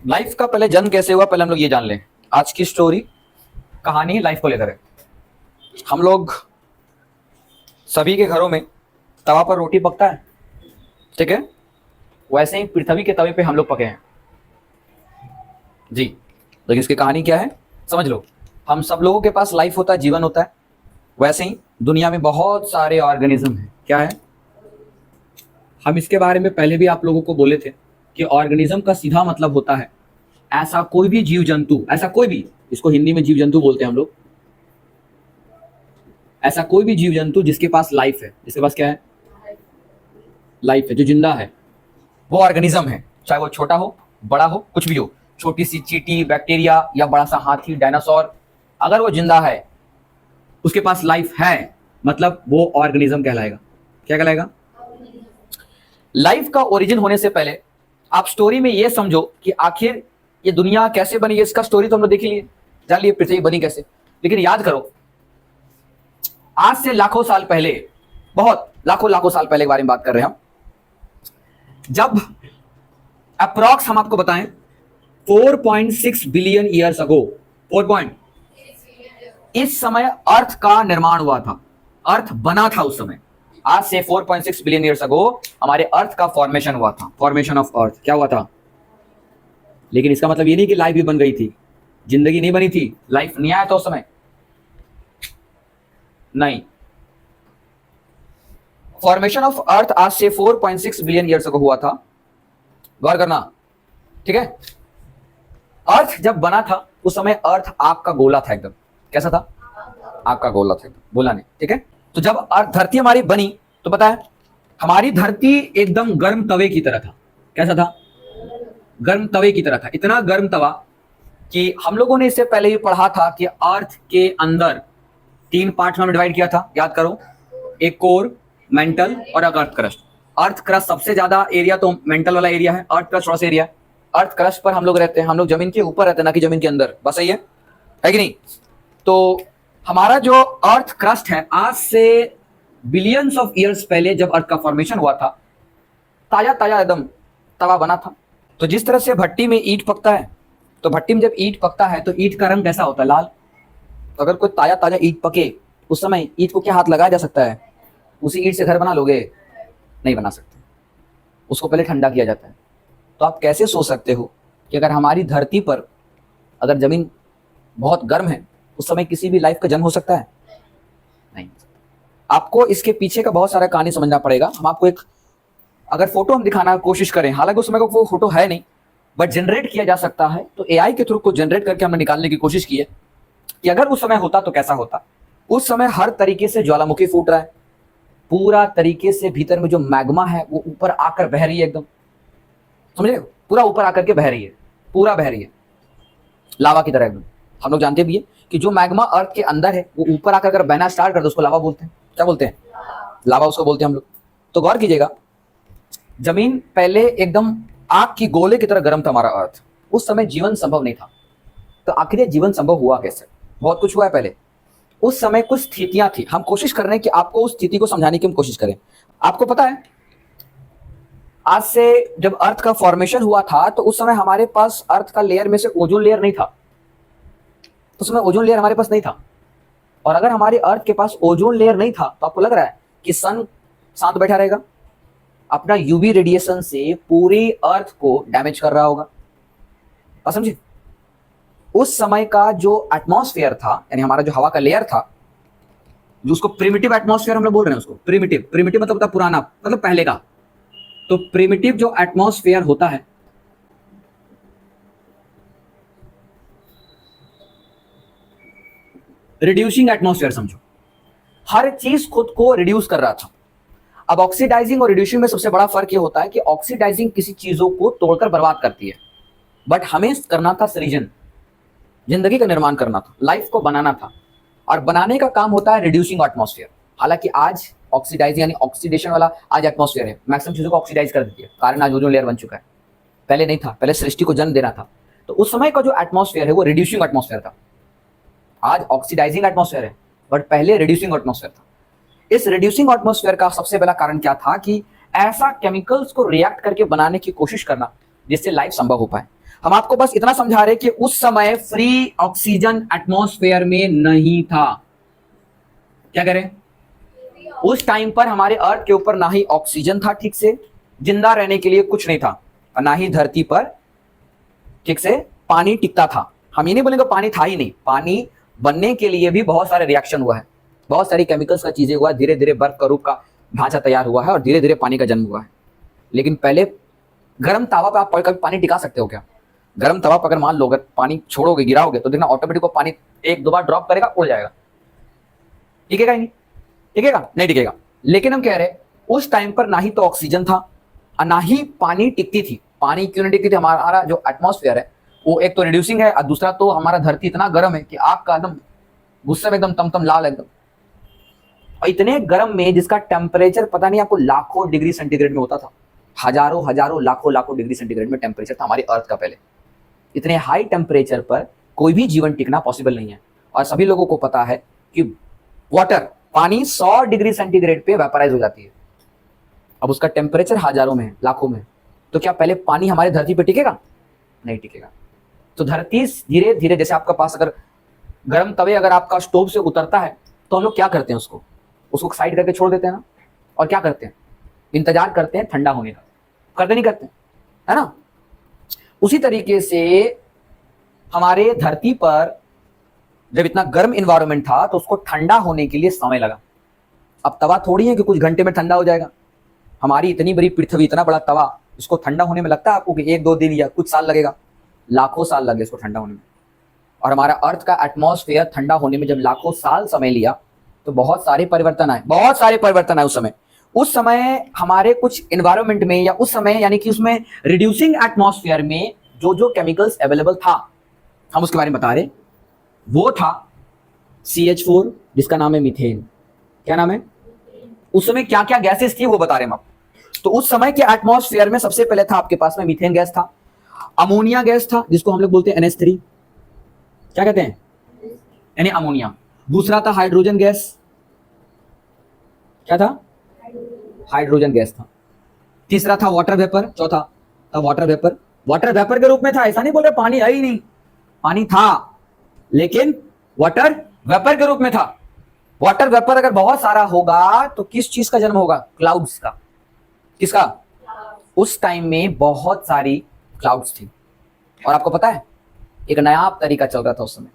Life का पहले जन्म कैसे हुआ, पहले हम लोग ये जान लें। आज की स्टोरी कहानी लाइफ को लेकर है। हम लोग सभी के घरों में तवा पर रोटी पकता है, ठीक है। वैसे ही पृथ्वी के तवे पे हम लोग पके हैं जी। लेकिन इसकी कहानी क्या है समझ लो। हम सब लोगों के पास लाइफ होता है, जीवन होता है। वैसे ही दुनिया में बहुत सारे ऑर्गेनिज्म हैं। क्या है, हम इसके बारे में पहले भी आप लोगों को बोले थे कि ऑर्गेनिज्म का सीधा मतलब होता है ऐसा कोई भी जीव जंतु, ऐसा कोई भी, इसको हिंदी में जीव जंतु बोलते हैं हम लोग। ऐसा कोई भी जीव जंतु जिसके पास लाइफ है, जिसके पास क्या है, लाइफ है, जो जिंदा है, वो ऑर्गेनिज्म है। चाहे वो छोटा हो, बड़ा हो, कुछ भी हो, छोटी सी चींटी, बैक्टीरिया या बड़ा सा हाथी, डायनासोर, अगर वो जिंदा है, उसके पास लाइफ है, मतलब वो ऑर्गेनिज्म कहलाएगा। क्या कहलाएगा? लाइफ का ओरिजिन होने से पहले आप स्टोरी में ये समझो कि आखिर ये दुनिया कैसे बनी है। इसका स्टोरी तो हम लोग देख लिए, जान लिए पृथ्वी बनी कैसे। लेकिन याद करो, आज से लाखों साल पहले, बहुत लाखों साल पहले के बारे में बात कर रहे हैं हम, जब अप्रॉक्स हम आपको बताएं 4.6 बिलियन ईयर्स अगो, 4 इस समय अर्थ का निर्माण हुआ था, अर्थ बना था उस समय। आज से 4.6 बिलियन ईयर्स अगो हमारे अर्थ का फॉर्मेशन हुआ था, फॉर्मेशन ऑफ अर्थ। क्या हुआ था? लेकिन इसका मतलब ये नहीं कि लाइफ भी बन गई थी, जिंदगी नहीं बनी थी, लाइफ नहीं आया था उस समय, नहीं। फॉर्मेशन ऑफ अर्थ आज से 4.6 बिलियन ईयर्स अगो हुआ था। गौर करना, ठीक है। अर्थ जब बना था उस समय अर्थ आग का गोला था, एकदम कैसा था? आग का गोला था, एकदम गोला नहीं, ठीक है। तो जब अर्थ, धरती हमारी बनी, तो पता है हमारी धरती एकदम गर्म तवे की तरह था। कैसा था? गर्म तवे की तरह था। इतना गर्म तवा कि हम लोगों ने इससे पहले ही पढ़ा था कि अर्थ के अंदर 3 पार्ट में डिवाइड किया था, याद करो। एक कोर, मेंटल और अर्थ क्रस्ट। अर्थ क्रस्ट सबसे ज्यादा एरिया तो मेंटल वाला एरिया है, अर्थ क्रस्ट थोड़ा सा एरिया है। अर्थ क्रस्ट पर हम लोग रहते हैं, हम लोग जमीन के ऊपर रहते हैं, ना कि जमीन के अंदर, बस सही है कि नहीं? तो हमारा जो अर्थ क्रस्ट है, आज से बिलियंस ऑफ ईयर्स पहले जब अर्थ का फॉर्मेशन हुआ था, ताजा ताजा एकदम तवा बना था। तो जिस तरह से भट्टी में ईंट पकता है, तो भट्टी में जब ईंट पकता है तो ईंट का रंग कैसा होता है? लाल। तो अगर कोई ताजा ताजा ईंट पके, उस समय ईंट को क्या हाथ लगाया जा सकता है? उसी ईंट से घर बना लोगे? नहीं बना सकते, उसको पहले ठंडा किया जाता है। तो आप कैसे सोच सकते हो कि अगर हमारी धरती पर अगर जमीन बहुत गर्म है, उस समय किसी भी लाइफ का जन्म हो सकता है? नहीं। आपको इसके पीछे का बहुत सारा कहानी समझना पड़ेगा। हम आपको एक अगर फोटो हम दिखाना कोशिश करें, हालांकि उस समय को वो फोटो है नहीं, बट जनरेट किया जा सकता है। तो एआई के थ्रू को जनरेट करके हमने निकालने की कोशिश की है कि अगर उस समय होता तो कैसा होता। उस समय हर तरीके से ज्वालामुखी फूट रहा है, पूरा तरीके से भीतर में जो मैग्मा है वो ऊपर आकर बह रही है, एकदम समझ रहे हो? पूरा ऊपर आकर के बह रही है, पूरा बह रही है लावा की तरह एकदम। हम लोग जानते भी है कि जो मैग्मा अर्थ के अंदर है वो ऊपर आकर अगर बहना स्टार्ट कर दो, उसको लावा बोलते हैं। क्या बोलते हैं? लावा उसको बोलते हैं हम लोग। तो गौर कीजिएगा, जमीन पहले एकदम आग की गोले की तरह गर्म था हमारा अर्थ। उस समय जीवन संभव नहीं था। तो आखिर ये जीवन संभव हुआ कैसे? बहुत कुछ हुआ है पहले। उस समय कुछ स्थितियां थी, हम कोशिश कर रहे हैं कि आपको उस स्थिति को समझाने की हम कोशिश करें। आपको पता है आज से जब अर्थ का फॉर्मेशन हुआ था तो उस समय हमारे पास अर्थ का लेयर में से ओजोन लेयर नहीं था। तो उस समय ओजोन लेयर हमारे पास नहीं था। और अगर हमारे अर्थ के पास ओजोन लेयर नहीं था तो आपको लग रहा है कि सन शांत बैठा रहेगा, अपना यूवी रेडिएशन से पूरी अर्थ को डैमेज कर रहा होगा। आप समझे? उस समय का जो एटमॉस्फेयर था, यानी हमारा जो हवा का लेयर था, जो उसको प्रिमिटिव एटमॉस्फेयर हम लोग बोल रहे हैं, उसको प्रिमिटिव, प्रिमिटिव मतलब होता है पुराना, मतलब पहले का। तो प्रिमिटिव जो एटमॉस्फेयर होता है, रिड्यूसिंग एटमॉस्फेयर समझो, हर चीज खुद को रिड्यूस कर रहा था। अब ऑक्सीडाइजिंग और रिड्यूसिंग में सबसे बड़ा फर्क ये होता है कि ऑक्सीडाइजिंग किसी चीजों को तोड़कर बर्बाद करती है, बट हमें करना था सृजन, जिंदगी का निर्माण करना था, लाइफ को बनाना था। और बनाने का काम होता है रिड्यूसिंग एटमॉस्फेयर। हालांकि आज ऑक्सीडाइजिंग यानी ऑक्सीडेशन वाला आज एटमॉस्फेयर है, मैक्सिमम चीजों को ऑक्सीडाइज कर देती है, कारण आज ओजोन लेयर बन चुका है। पहले नहीं था, पहले सृष्टि को जन्म देना था। तो उस समय का जो एटमॉस्फेयर है वो रिड्यूसिंग एटमॉस्फेयर था। आज ऑक्सीडाइजिंग एटमॉस्फेयर है, बट पहले रिड्यूसिंग एटमॉस्फेयर था। इस रिड्यूसिंग एटमॉस्फेयर का सबसे बड़ा कारण क्या था कि ऐसा केमिकल्स को रिएक्ट करके बनाने की कोशिश करना जिससे लाइफ संभव हो पाए। हम आपको बस इतना समझा रहे कि उस समय फ्री ऑक्सीजन एटमॉस्फेयर में नहीं था। क्या करें, उस टाइम पर हमारे अर्थ के ऊपर ना ही ऑक्सीजन था ठीक से, जिंदा रहने के लिए कुछ नहीं था, और ना ही धरती पर ठीक से पानी टिकता था। हम ये नहीं बोलेंगे पानी था ही नहीं, पानी बनने के लिए भी बहुत सारे रिएक्शन हुआ है, बहुत सारी केमिकल्स का चीजें हुआ है, धीरे धीरे बर्फ का रूप का ढांचा तैयार हुआ है और धीरे धीरे पानी का जन्म हुआ है। लेकिन पहले गर्म तावा पे आप कभी पानी टिका सकते हो क्या? गर्म तवा पर अगर मान लो अगर पानी छोड़ोगे, गिराओगे, तो देखना ऑटोमेटिक वो पानी एक दो बार ड्रॉप करेगा, उड़ जाएगा। टिकेगा ही नहीं, टिकेगा नहीं, टिकेगा। लेकिन हम कह रहे उस टाइम पर ना ही तो ऑक्सीजन था और ना ही पानी टिकती थी। पानी क्यों नहीं टिकती थी? हमारा जो एटमॉस्फेयर है वो एक तो रिड्यूसिंग है और दूसरा तो हमारा धरती इतना गर्म है कि आग का एकदम गुस्से में एकदम तमतम लाल एकदम, और इतने गर्म में जिसका टेम्परेचर पता नहीं आपको लाखों डिग्री सेंटीग्रेड में होता था, हजारों हजारों लाखों लाखों डिग्री सेंटीग्रेड में टेम्परेचर था हमारी अर्थ का। पहले इतने हाई टेम्परेचर पर कोई भी जीवन टिकना पॉसिबल नहीं है। और सभी लोगों को पता है कि वाटर, पानी 100 डिग्री सेंटीग्रेड पे वेपराइज हो जाती है। अब उसका टेम्परेचर हजारों में, लाखों में, तो क्या पहले पानी हमारे धरती पे टिकेगा? नहीं टिकेगा। तो धरती धीरे धीरे, जैसे आपका पास अगर गर्म तवे अगर आपका स्टोव से उतरता है तो हम लोग क्या करते हैं, उसको साइड करके छोड़ देते हैं ना, और क्या करते हैं, इंतजार करते हैं ठंडा होने का। करते नहीं करते, है ना? उसी तरीके से हमारे धरती पर जब इतना गर्म इन्वायरमेंट था तो उसको ठंडा होने के लिए समय लगा। अब तवा थोड़ी है कि कुछ घंटे में ठंडा हो जाएगा। हमारी इतनी बड़ी पृथ्वी, इतना बड़ा तवा, इसको ठंडा होने में लगता है आपको कि 1-2 दिन या कुछ साल लगेगा? लाखों साल लगे इसको ठंडा होने में। और हमारा अर्थ का एटमॉस्फेयर ठंडा होने में जब लाखों साल समय लिया तो बहुत सारे परिवर्तन आए, बहुत सारे परिवर्तन आए उस समय हमारे कुछ एनवायरनमेंट में, या उस समय यानी कि उसमें रिड्यूसिंग एटमॉस्फेयर में जो जो केमिकल्स अवेलेबल था, हम उसके बारे में बता रहे। वो था CH4, जिसका नाम है मीथेन। क्या नाम है? उस समय क्या क्या गैसेस थी वो बता रहे हम आपको। तो उस समय के एटमॉस्फेयर में सबसे पहले था आपके पास में मीथेन गैस था, अमोनिया गैस था जिसको हम लोग बोलते हैं NH3। क्या कहते हैं? यानी अमोनिया। दूसरा था हाइड्रोजन गैस। क्या था? हाइड्रोजन गैस था। तीसरा था वाटर वेपर। चौथा था वाटर वेपर। वाटर वेपर के रूप में था, ऐसा नहीं बोल रहे पानी है ही नहीं, पानी था लेकिन वाटर वेपर के रूप में था। वाटर वेपर अगर बहुत सारा होगा तो किस चीज का जन्म होगा? क्लाउड्स का। किसका? उस टाइम में बहुत सारी क्लाउड्स थी। और आपको पता है एक नया तरीका चल रहा था उस समय।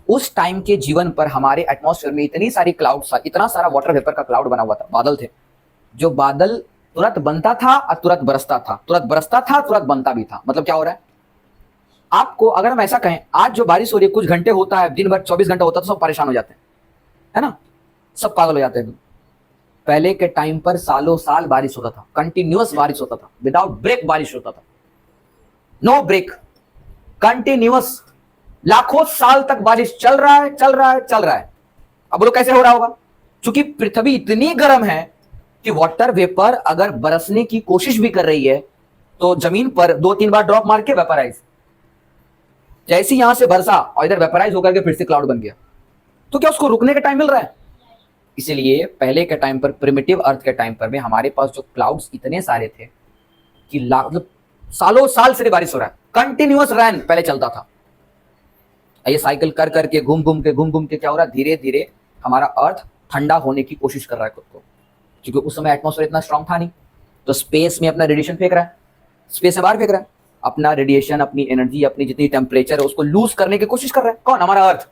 उस टाइम के जीवन पर हमारे एटमॉस्फेयर में इतनी सारी क्लाउड्स था, इतना सारा वाटर वेपर का क्लाउड बना हुआ था, बादल थे, जो बादल तुरंत बनता था और तुरंत बरसता था, तुरंत बरसता था, तुरंत बनता भी था। मतलब क्या हो रहा है आपको? अगर हम ऐसा कहें, आज जो बारिश हो रही है कुछ घंटे होता है, दिन भर 24 घंटा होता है, तो सब परेशान हो जाते हैं, है ना? सब पागल हो जाते हैं। पहले के टाइम पर सालों साल बारिश होता था, कंटिन्यूअस बारिश होता था, विदाउट ब्रेक बारिश होता था, नो ब्रेक, कंटिन्यूअस, लाखों साल तक बारिश चल रहा है, चल रहा है, चल रहा है। अब बोलो कैसे हो रहा होगा? क्योंकि पृथ्वी इतनी गर्म है कि वाटर वेपर अगर बरसने की कोशिश भी कर रही है तो जमीन पर 2-3 बार ड्रॉप मार के वेपराइज, जैसे यहां से बरसा और इधर वेपराइज होकर के फिर से क्लाउड बन गया, तो क्या उसको रुकने का टाइम मिल रहा है? इसीलिए पहले के टाइम पर, प्रिमिटिव अर्थ के टाइम पर भी हमारे पास जो क्लाउड्स इतने सारे थे कि मतलब सालों साल से बारिश हो रहा है, कंटिन्यूअस रैन पहले चलता था। ये साइकिल कर करके घूम घूम के क्या हो रहा है? धीरे धीरे हमारा अर्थ ठंडा होने की कोशिश कर रहा है खुद को, क्योंकि उस समय एटमॉस्फेयर इतना स्ट्रांग था नहीं, तो स्पेस में अपना रेडिएशन फेंक रहा है, स्पेस से बाहर फेंक रहा है अपना रेडिएशन, अपनी एनर्जी, अपनी जितनी टेम्परेचर है उसको लूज करने की कोशिश कर रहा है। कौन? हमारा अर्थ,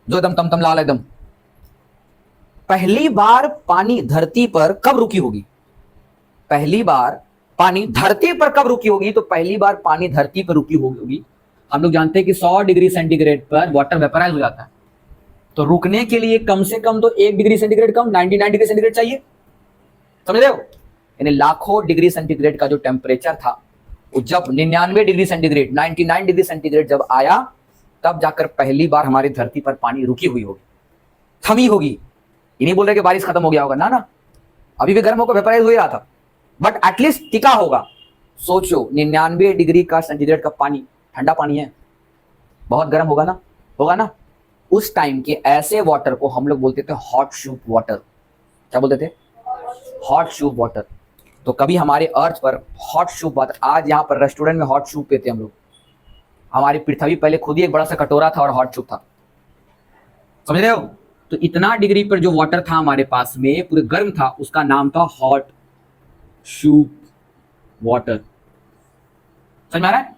जो एकदम तमतम लाल एकदम। पहली बार पानी धरती पर कब रुकी होगी? पहली बार पानी धरती पर कब रुकी होगी? तो पहली बार पानी धरती पर रुकी होगी, हम लोग जानते हैं कि 100 डिग्री सेंटीग्रेड पर वाटर वेपराइज हो जाता है, तो रुकने के लिए कम से कम तो 1 डिग्री सेंटीग्रेड कम, 99 डिग्री सेंटीग्रेड चाहिए, समझ रहे हो? यानी लाखों डिग्री सेंटीग्रेड का जो टेम्परेचर था वो जब 99 डिग्री सेंटीग्रेड, 99 डिग्री सेंटीग्रेड जब आया, तब जाकर पहली बार हमारी धरती पर पानी रुकी हुई होगी, थमी होगी। ये नहीं बोल रहे कि बारिश खत्म हो गया होगा, ना, अभी भी गर्म होकर वेपराइज हो रहा था, बट एटलीस्ट टिका होगा। सोचो 99 डिग्री का सेंटीग्रेड का पानी, ठंडा पानी है, बहुत गर्म होगा ना, होगा ना। उस टाइम के ऐसे वाटर को हम लोग बोलते थे हॉट सूप वाटर। क्या बोलते थे? Hot soup water. तो कभी हमारे अर्थ पर हॉट सूप वाटर, आज यहाँ पर रेस्टोरेंट में हॉट सूप पीते हम लोग, हमारी पृथ्वी पहले खुद ही एक बड़ा सा कटोरा था और हॉट ट्यूब था, समझ रहे हो? तो इतना डिग्री पर जो वाटर था हमारे पास में पूरे गर्म था, उसका नाम था हॉट ट्यूब वाटर। समझ में आ रहा है?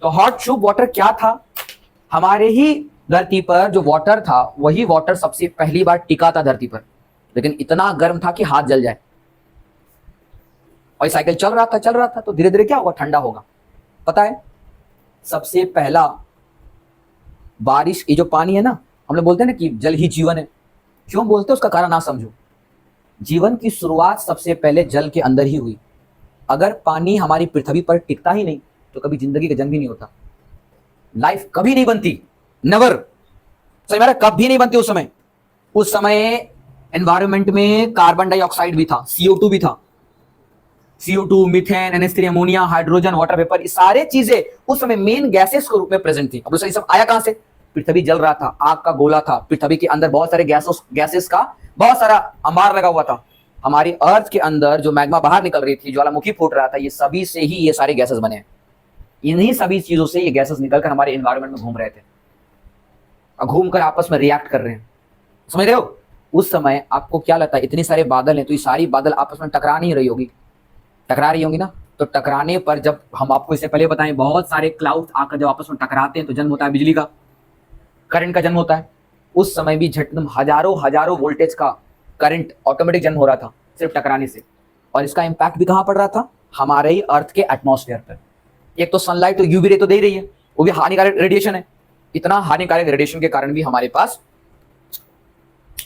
तो हॉट ट्यूब वाटर क्या था? हमारे ही धरती पर जो वाटर था वही वाटर सबसे पहली बार टिका था धरती पर, लेकिन इतना गर्म था कि हाथ जल जाए। और साइकिल चल रहा था तो धीरे धीरे क्या होगा, ठंडा होगा। पता है सबसे पहला बारिश, ये जो पानी है ना, हम लोग बोलते हैं ना कि जल ही जीवन है। क्यों बोलते हैं उसका कारण ना समझो। जीवन की शुरुआत सबसे पहले जल के अंदर ही हुई। अगर पानी हमारी पृथ्वी पर टिकता ही नहीं तो कभी जिंदगी का जन्म ही नहीं होता, लाइफ कभी नहीं बनती, नेवर। सही मेरा, कभी नहीं बनती। उस समय एनवायरनमेंट में कार्बन डाइऑक्साइड भी था, CO2 भी था, CO2, methane, NH3, ammonia, hydrogen, water vapour, ये सारे चीजें उस समय मेन गैसेस के रूप में प्रेजेंट थी। अब ये सब आया कहां से? पृथ्वी जल रहा था, आग का गोला था, पृथ्वी के अंदर बहुत सारे गैसेस का बहुत सारा अंबार लगा हुआ था। हमारी अर्थ के अंदर जो मैग्मा बाहर निकल रही थी, ज्वालामुखी फूट रहा था, ये सभी से ही ये सारे गैसेस बने हैं। इन्हीं सभी चीजों से ये गैसेस निकलकर हमारे एनवायरनमेंट में घूम रहे थे और घूमकर आपस में रिएक्ट कर रहे हैं। समझ रहे हो? उस समय आपको क्या लगता है, इतने सारे बादल हैं तो ये सारी बादल आपस में टकरा नहीं रही होगी? टकरा रही होंगी ना। तो टकराने पर, जब हम आपको इससे पहले बताएं, बहुत सारे क्लाउड्स आकर जब आपस में टकराते हैं तो जन्म होता है बिजली का, करंट का जन्म होता है। उस समय भी झटकम हजारों वोल्टेज का करंट ऑटोमेटिक जन्म हो रहा था सिर्फ टकराने से। और इसका इंपैक्ट भी कहां पड़ रहा था? हमारे ही अर्थ के एटमॉस्फेयर पर। एक तो सनलाइट तो यूवी रे तो दे रही है, वो भी हानिकारक रेडिएशन है। इतना हानिकारक रेडिएशन के कारण भी हमारे पास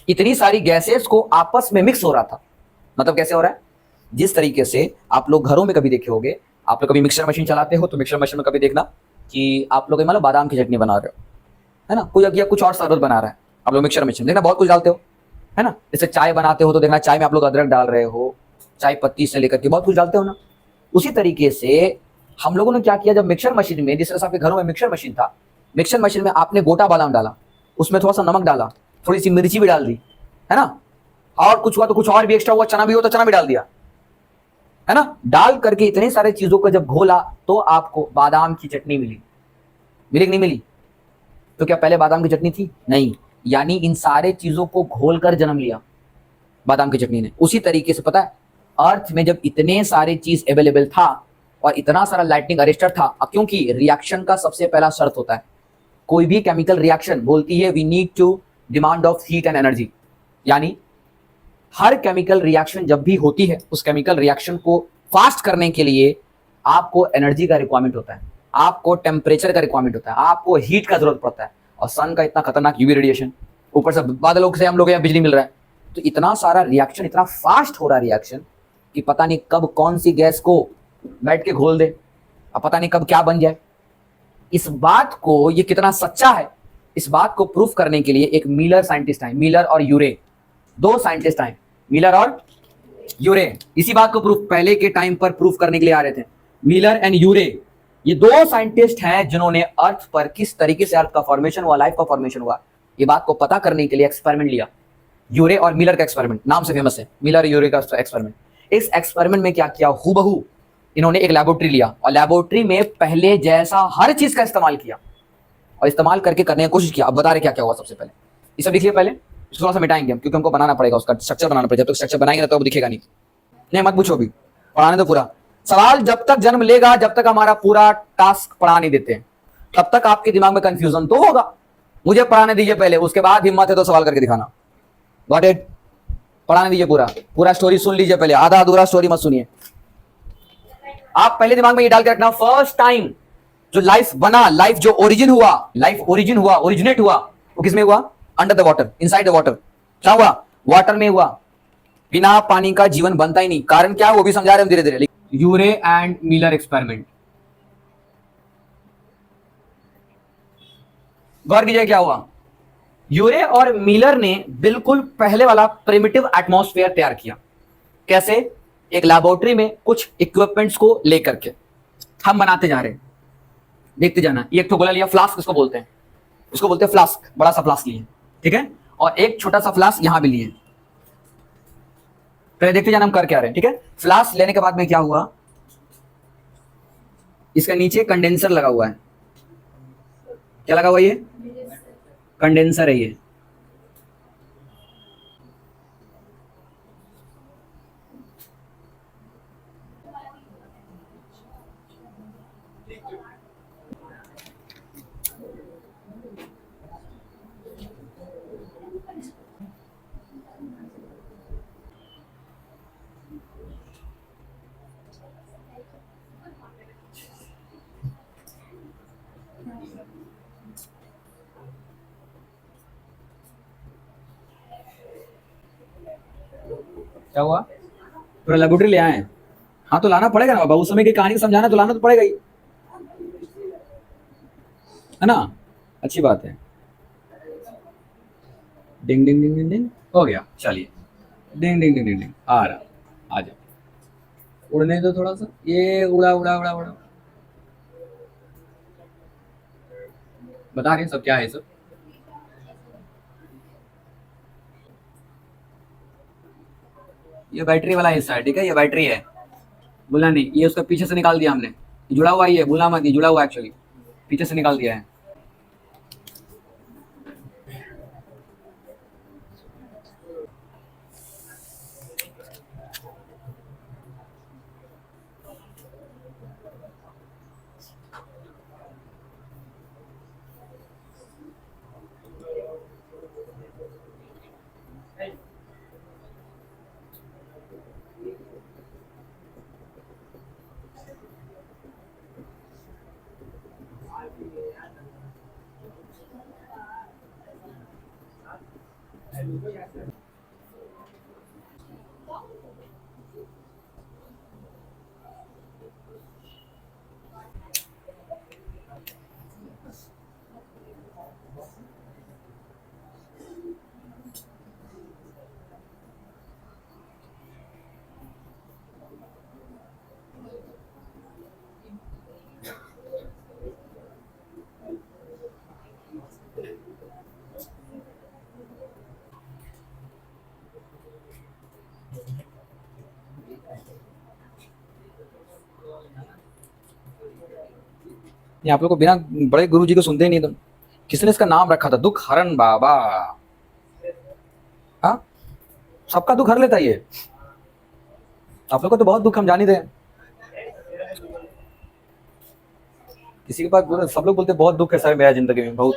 इतनी सारी गैसेस को आपस में मिक्स हो रहा था। मतलब कैसे हो रहा है? जिस तरीके से आप लोग घरों में कभी देखे होंगे, आप लोग कभी मिक्सर मशीन चलाते हो तो मिक्सर मशीन में कभी देखना कि आप लोग मतलब बादाम की चटनी बना रहे हो, है ना, कोई कुछ और शरबत बना रहा है, आप लोग मिक्सर मशीन देखना बहुत कुछ डालते हो, है ना। जैसे चाय बनाते हो तो देखना चाय में आप लोग अदरक डाल रहे हो, चाय पत्ती से लेकर के बहुत कुछ डालते हो ना। उसी तरीके से हम लोगों ने क्या किया, जब मिक्सर मशीन में, जिस तरह से आपके घरों में मिक्सर मशीन था, मिक्सर मशीन में आपने गोटा बादाम डाला, उसमें थोड़ा सा नमक डाला, थोड़ी सी मिर्ची भी डाल दी, है ना, और कुछ हुआ तो कुछ और भी एक्स्ट्रा हुआ, चना भी हो तो चना भी डाल दिया, है ना। डाल करके इतने सारे चीजों को जब घोला तो आपको बादाम की चटनी मिली। मिली कि नहीं मिली? तो क्या पहले बादाम की चटनी थी? नहीं। यानी इन सारे चीजों को घोलकर जन्म लिया बादाम की चटनी ने। उसी तरीके से पता है, अर्थ में जब इतने सारे चीज अवेलेबल था और इतना सारा लाइटनिंग अरेस्टर था, क्योंकि रिएक्शन का सबसे पहला शर्त होता है, कोई भी केमिकल रिएक्शन बोलती है we need to demand of heat and energy. यानी हर केमिकल रिएक्शन जब भी होती है, उस केमिकल रिएक्शन को फास्ट करने के लिए आपको एनर्जी का रिक्वायरमेंट होता है, आपको टेम्परेचर का रिक्वायरमेंट होता है, आपको हीट का जरूरत पड़ता है। और सन का इतना खतरनाक यूवी रेडिएशन, ऊपर से बादलों से हम लोग यहाँ बिजली मिल रहा है, तो इतना सारा रिएक्शन, इतना फास्ट हो रहा रिएक्शन कि पता नहीं कब कौन सी गैस को बैठ के घोल दे, अब पता नहीं कब क्या बन जाए। इस बात को, ये कितना सच्चा है, इस बात को प्रूफ करने के लिए एक मिलर साइंटिस्ट आए, मिलर और यूरे, दो साइंटिस्ट आए, मिलर और यूरे। इसी बात को प्रूफ पहले के टाइम पर प्रूफ करने के लिए आ रहे थे, मिलर एंड यूरे। ये दो साइंटिस्ट हैं जिन्होंने अर्थ पर किस तरीके से अर्थ का फॉर्मेशन हुआ, लाइफ का फॉर्मेशन हुआ, ये बात को पता करने के लिए एक्सपेरिमेंट लिया। यूरे और मिलर का एक्सपेरिमेंट नाम से फेमस है, मिलर यूरे का एक्सपेरिमेंट। इस एक्सपेरिमेंट में क्या किया, हूबहू इन्होंने एक लेबोरेटरी लिया और लेबोरेटरी में पहले जैसा हर चीज का इस्तेमाल किया और इस्तेमाल करके करने की कोशिश किया। अब बता रहे क्या क्या हुआ। सबसे पहले ये सब लिखिए, पहले इसको थोड़ा सा मिटाएंगे हम, क्योंकि हमको बनाना पड़ेगा, उसका स्ट्रक्चर बनाना पड़ेगा। जब तक स्ट्रक्चर बनाएंगे तो अब दिखेगा नहीं। नहीं मत पूछो, अभी पढ़ाने तो पूरा सवाल जब तक जन्म लेगा, जब तक हमारा पूरा टास्क पढ़ा नहीं देते हैं, तब तक आपके दिमाग में कंफ्यूजन तो होगा। मुझे पढ़ाने दीजिए पहले, उसके बाद हिम्मत है तो सवाल करके दिखाना। Got it? पढ़ाने दीजिए, पूरा पूरा स्टोरी सुन लीजिए पहले, आधा अधूरा स्टोरी मत सुनिए। आप पहले दिमाग में ये डाल के रखना, फर्स्ट टाइम जो लाइफ बना, लाइफ जो ओरिजिन हुआ, लाइफ ओरिजिन हुआ, ओरिजिनेट हुआ, वो किसमें हुआ? Under the water, inside the water. क्या हुआ? वाटर में हुआ। बिना पानी का जीवन बनता ही नहीं। कारण क्या है वो भी समझा रहे हैं धीरे धीरे। यूरे एंड मिलर एक्सपेरिमेंट, गौर कीजिए क्या हुआ। यूरे और मिलर ने बिल्कुल पहले वाला प्रिमिटिव एटमॉस्फेयर तैयार किया। कैसे? एक लैबोरेटरी में कुछ इक्विपमेंट्स को लेकर के हम बनाते जा रहे हैं, देखते जाना। एक तो गोला लिया, फ्लास्क इसको बोलते हैं, इसको बोलते हैं फ्लास्क, बड़ा सा फ्लास्क लिए, ठीक है, और एक छोटा सा फ्लास्क यहां भी लिए। पहले देखते जाना हम कर क्या रहे हैं, ठीक है। फ्लास्क लेने के बाद में क्या हुआ, इसका नीचे कंडेंसर लगा हुआ है, क्या लगा हुआ ये? कंडेंसर है ये। क्या हुआ? पूरा लेबोरेटरी ले आए हैं? हाँ तो लाना पड़ेगा ना बाबा, उस समय की कहानी समझाना तो लाना तो पड़ेगा ही, है ना? अच्छी बात है। डिंग डिंग डिंग डिंग डिंग हो गया, चलिए। डिंग डिंग डिंग डिंग डिंग आ रहा, आ जाओ। उड़ने दो थोड़ा सा, ये उड़ा उड़ा उड़ा उड़ा। बता रहे हैं सब क्या है सब। ये बैटरी वाला हिस्सा है, ठीक है, ये बैटरी है, बोला नहीं, ये उसका पीछे से निकाल दिया हमने, जुड़ा हुआ ही है, बोला मत, ये जुड़ा हुआ एक्चुअली पीछे से निकाल दिया है। ये आप लोग को बिना बड़े गुरु जी को सुनते ही नहीं तुम। किसने इसका नाम रखा था? दुख हरण बाबा। हाँ, सबका दुख हर लेता है ये। आप लोग को तो बहुत दुख हम जान ही थे। किसी के पास सब लोग बोलते बहुत दुख है सर मेरा जिंदगी में, बहुत।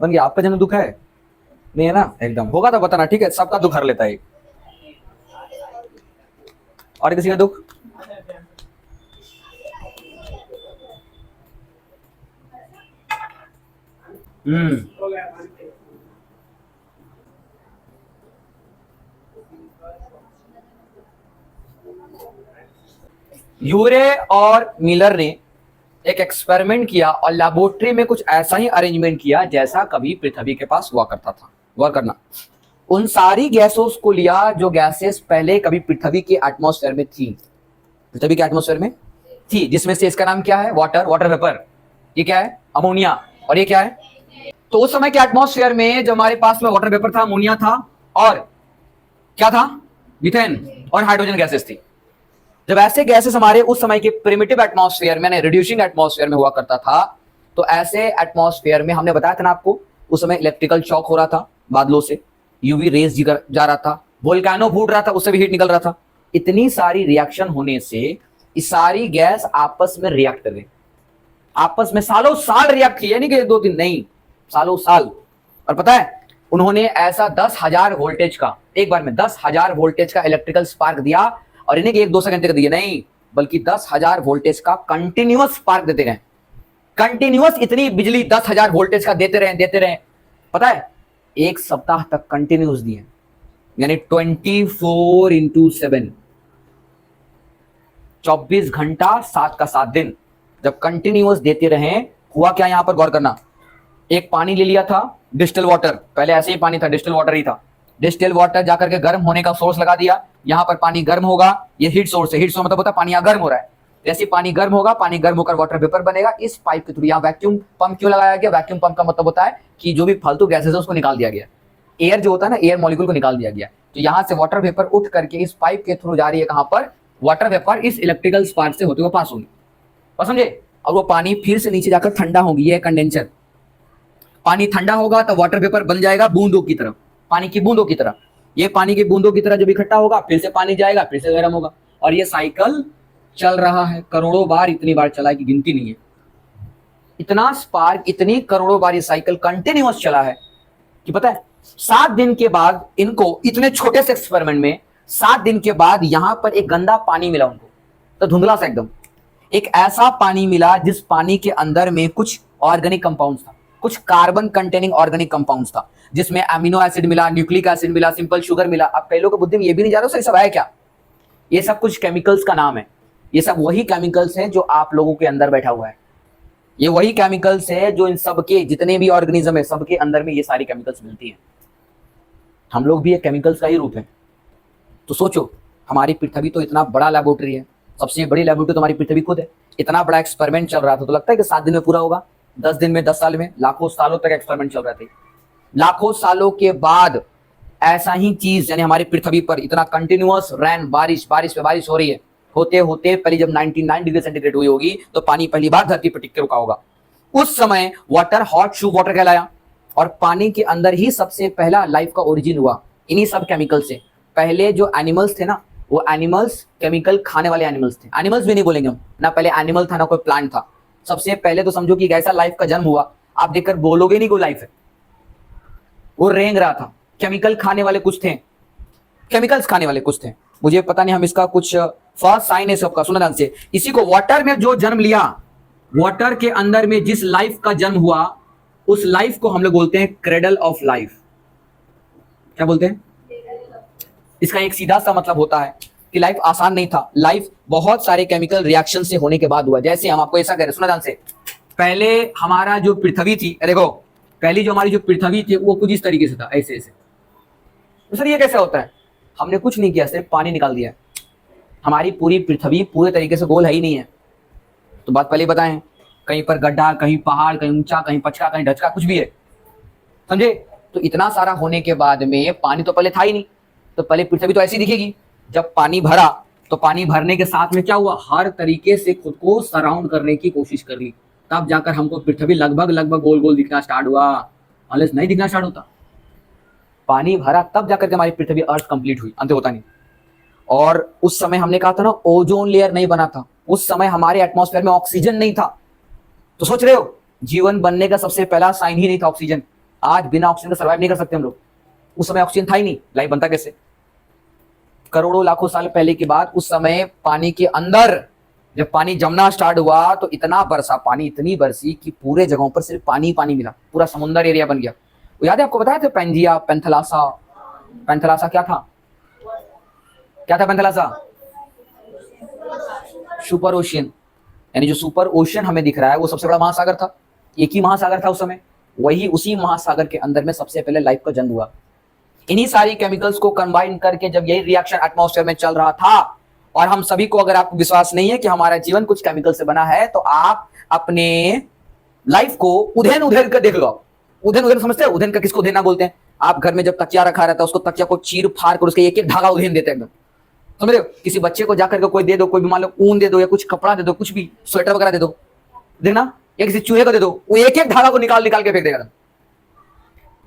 बन गया आपका जन्म दुख है नहीं है ना? एकदम होगा तो बताना, ठीक है? सबका दुख हर लेता है। और किसी का दुख? यूरे और मिलर ने एक एक्सपेरिमेंट किया और लेबोरेटरी में कुछ ऐसा ही अरेंजमेंट किया जैसा कभी पृथ्वी के पास हुआ करता था। गौर करना, उन सारी गैसों को लिया जो गैसेस पहले कभी पृथ्वी के एटमॉस्फेयर में थी, पृथ्वी के एटमॉस्फेयर में थी, जिसमें से इसका नाम क्या है? Water, water vapour. ये क्या है? अमोनिया। और ये क्या है? तो उस समय के एटमॉस्फेयर में जो हमारे पास में वाटर वेपर था, अमोनिया था, और क्या था? मीथेन और हाइड्रोजन गैसेस थी। जब ऐसे गैसेस हमारे उस समय के प्रिमिटिव एटमॉस्फेयर में, रिड्यूसिंग एटमॉस्फेयर में हुआ करता था, तो ऐसे एटमॉस्फेयर में हमने बताया था ना आपको, उस समय इलेक्ट्रिकल शॉक हो रहा था बादलों से, यूवी रेज जा रहा था, वोल्केनो फूट रहा था, उससे भी हीट निकल रहा था। इतनी सारी रिएक्शन होने से ये सारी गैस आपस में रिएक्ट कर रही, आपस में सालों साल रिएक्ट किए, नहीं कि 2 दिन, नहीं, सालों साल। और पता है उन्होंने ऐसा 10,000 वोल्टेज का, एक बार में 10,000 वोल्टेज का इलेक्ट्रिकल स्पार्क दिया, और इन्हें 1-2 सेकंड तक दिए नहीं, बल्कि 10,000 वोल्टेज का कंटिन्यूअस स्पार्क देते रहे। कंटिन्यूअस इतनी बिजली 10,000 वोल्टेज का देते रहे। पता है 1 सप्ताह तक कंटिन्यूअस दिए, यानी 24x7, 24 घंटा 7 का 7 दिन जब कंटिन्यूअस देते रहे। हुआ क्या यहां पर? गौर करना, एक पानी ले लिया था, डिस्टिल वाटर, पहले ऐसे ही पानी था, डिस्टिल वाटर ही था, डिस्टिल वाटर जाकर के गर्म होने का सोर्स लगा दिया, यहां पर पानी गर्म होगा, ये हीट सोर्स है, हीट सोर्स मतलब होता है पानी यहां गर्म हो रहा है, जैसे पानी गर्म होगा, पानी गर्म होकर वाटर वेपर बनेगा। इस पाइप के थ्रू यहां वैक्यूम पंप क्यों लगाया गया? वैक्यूम पंप का मतलब होता है कि जो भी फालतू गैसेस है उसको निकाल दिया गया, एयर जो होता है ना, एयर मॉलिक्यूल को निकाल दिया गया। तो यहां से वाटर वेपर उठ करके इस पाइप के थ्रू जा रही है, कहां पर? वाटर वेपर इस इलेक्ट्रिकल स्पार्क से होते हुए पास होंगे, समझे? और वो पानी फिर से नीचे जाकर ठंडा होगी, ये कंडेंसर, पानी ठंडा होगा तो वाटर वेपर बन जाएगा बूंदों की तरह, पानी की बूंदों की तरह। ये पानी की बूंदों की तरह जब इकट्ठा होगा फिर से पानी जाएगा, फिर से गर्म होगा, और ये साइकिल चल रहा है करोड़ों बार, इतनी बार चला है कि गिनती नहीं है। इतना स्पार्क, इतनी करोड़ों बार ये साइकिल कंटिन्यूअस चला है कि पता है 7 दिन के बाद इनको, इतने छोटे से एक्सपेरिमेंट में 7 दिन के बाद यहां पर एक गंदा पानी मिला उनको, तो धुंधला सा एकदम, एक ऐसा पानी मिला जिस पानी के अंदर में कुछ ऑर्गेनिक कंपाउंड्स था, कुछ कार्बन कंटेनिंग ऑर्गेनिक कंपाउंड्स था, जिसमें अमीनो एसिड मिला, न्यूक्लिक एसिड मिला, सिंपल शुगर मिला। अब कई लोगों को बुद्धि में ये भी नहीं जा रहा सर सब है क्या, ये सब कुछ केमिकल्स का नाम है, ये सब वही केमिकल्स हैं जो आप लोगों के अंदर बैठा हुआ है, ये वही केमिकल्स है जो इन सबके जितने भी ऑर्गेनिज्म है सबके अंदर में ये सारी केमिकल्स मिलती हैं। हम लोग भी एक केमिकल्स का ही रूप है। तो सोचो हमारी पृथ्वी तो इतना बड़ा लैबोरेटरी है, सबसे बड़ी लैबोरेटरी तो हमारी पृथ्वी खुद है। इतना बड़ा एक्सपेरिमेंट चल रहा था तो लगता है कि 7 दिन में पूरा होगा, 10 दिन में, 10 साल में, लाखों सालों तक एक्सपेरिमेंट चल रहे थे। लाखों सालों के बाद ऐसा ही चीज यानी हमारी पृथ्वी पर इतना कंटिन्यूअस रैन, बारिश बारिश पे बारिश हो रही है, होते होते पहले जब 99 डिग्री सेंटीग्रेड हुई होगी तो पानी पहली बार धरती पर टिक के रुका होगा। उस समय वाटर हॉट शू वाटर कहलाया, और पानी के अंदर ही सबसे पहला लाइफ का ओरिजिन हुआ इन्हीं सब केमिकल से। पहले जो एनिमल्स थे ना, वो एनिमल्स केमिकल खाने वाले एनिमल्स थे, एनिमल्स भी नहीं बोलेंगे हम ना, पहले एनिमल था ना कोई प्लांट था। सबसे पहले तो समझो कि एक ऐसा लाइफ का जन्म हुआ, आप देखकर बोलोगे नहीं कोई लाइफ है, वो रेंग रहा था। केमिकल खाने वाले कुछ थे, केमिकल्स खाने वाले कुछ थे, मुझे पता नहीं, हम इसका कुछ फर्स्ट साइन है सबका, सुना ध्यान से। इसी को वाटर में जो जन्म लिया, वाटर के अंदर में जिस लाइफ का जन्म हुआ, उस लाइफ को हम लोग बोलते हैं क्रेडल ऑफ लाइफ। क्या बोलते हैं? इसका एक सीधा सा मतलब होता है कि लाइफ आसान नहीं था, लाइफ बहुत सारे केमिकल रिएक्शन से होने के बाद हुआ। जैसे हम आपको ऐसा कह रहे, सुना ध्यान से, पहले हमारा जो पृथ्वी थी, देखो पहली जो हमारी जो पृथ्वी थी वो कुछ इस तरीके से था, ऐसे ऐसे। तो सर ये कैसे होता है? हमने कुछ नहीं किया, सिर्फ पानी निकाल दिया। हमारी पूरी पृथ्वी पूरे तरीके से गोल है ही नहीं है, तो बात पहले बताएं, कहीं पर गड्ढा, कहीं पहाड़, कहीं ऊंचा, कहीं पचका, कहीं ढचका, कुछ भी है, समझे? तो इतना सारा होने के बाद में पानी तो पहले था ही नहीं, तो पहले पृथ्वी तो ऐसी दिखेगी। जब पानी भरा तो पानी भरने के साथ में क्या हुआ, हर तरीके से खुद को सराउंड करने की कोशिश कर ली, तब जाकर हमको पृथ्वी लगभग लगभग गोल गोल दिखना स्टार्ट हुआ, अनलेस नहीं दिखना स्टार्ट होता। पानी भरा तब जाकर के हमारी पृथ्वी अर्थ कंप्लीट हुई, अंत होता नहीं। और उस समय हमने कहा था ना, ओजोन लेयर नहीं बना था, उस समय हमारे एटमॉस्फेयर में ऑक्सीजन नहीं था। तो सोच रहे हो, जीवन बनने का सबसे पहला साइन ही नहीं था ऑक्सीजन। आज बिना ऑक्सीजन का सर्वाइव नहीं कर सकते हम लोग, उस समय ऑक्सीजन था ही नहीं, लाइफ बनता कैसे? करोड़ों लाखों साल पहले की बात, उस समय पानी के अंदर जब पानी जमना स्टार्ट हुआ तो इतना बरसा पानी, इतनी बरसी कि पूरे जगहों पर सिर्फ पानी पानी मिला, पूरा समुद्र एरिया बन गया। वो याद है आपको, बताया था पेंजिया, पेंथलासा। पेंथलासा क्या था? क्या था पेंथलासा? सुपर ओशियन, यानी जो सुपर ओशियन हमें दिख रहा है वो सबसे बड़ा महासागर था। एक ही महासागर था उस समय, वही उसी महासागर के अंदर में सबसे पहले लाइफ का जन्म हुआ। इन्हीं सारी केमिकल्स को कंबाइन करके जब यही रिएक्शन एटमॉस्फेयर में चल रहा था, और हम सभी को, अगर आपको विश्वास नहीं है कि हमारा जीवन कुछ केमिकल से बना है, तो आप अपने लाइफ को उधेन उधेन कर देख लो। उधेन उधेन समझते हैं? उधेन का किसको उधेना बोलते हैं? आप घर में जब तकिया रखा रहता है, उसको तकिया को चीर फाड़ कर उसके एक एक धागा उधेन देते हैं एकदम, समझ रहे हो? किसी बच्चे को जाकर के कोई दे दो, कोई भी मान लो ऊन दे दो या कुछ कपड़ा दे दो, कुछ भी स्वेटर वगैरह दे दो, देखना, या किसी चूहे को दे दो, वो एक एक धागा को निकाल निकाल के फेंक देगा,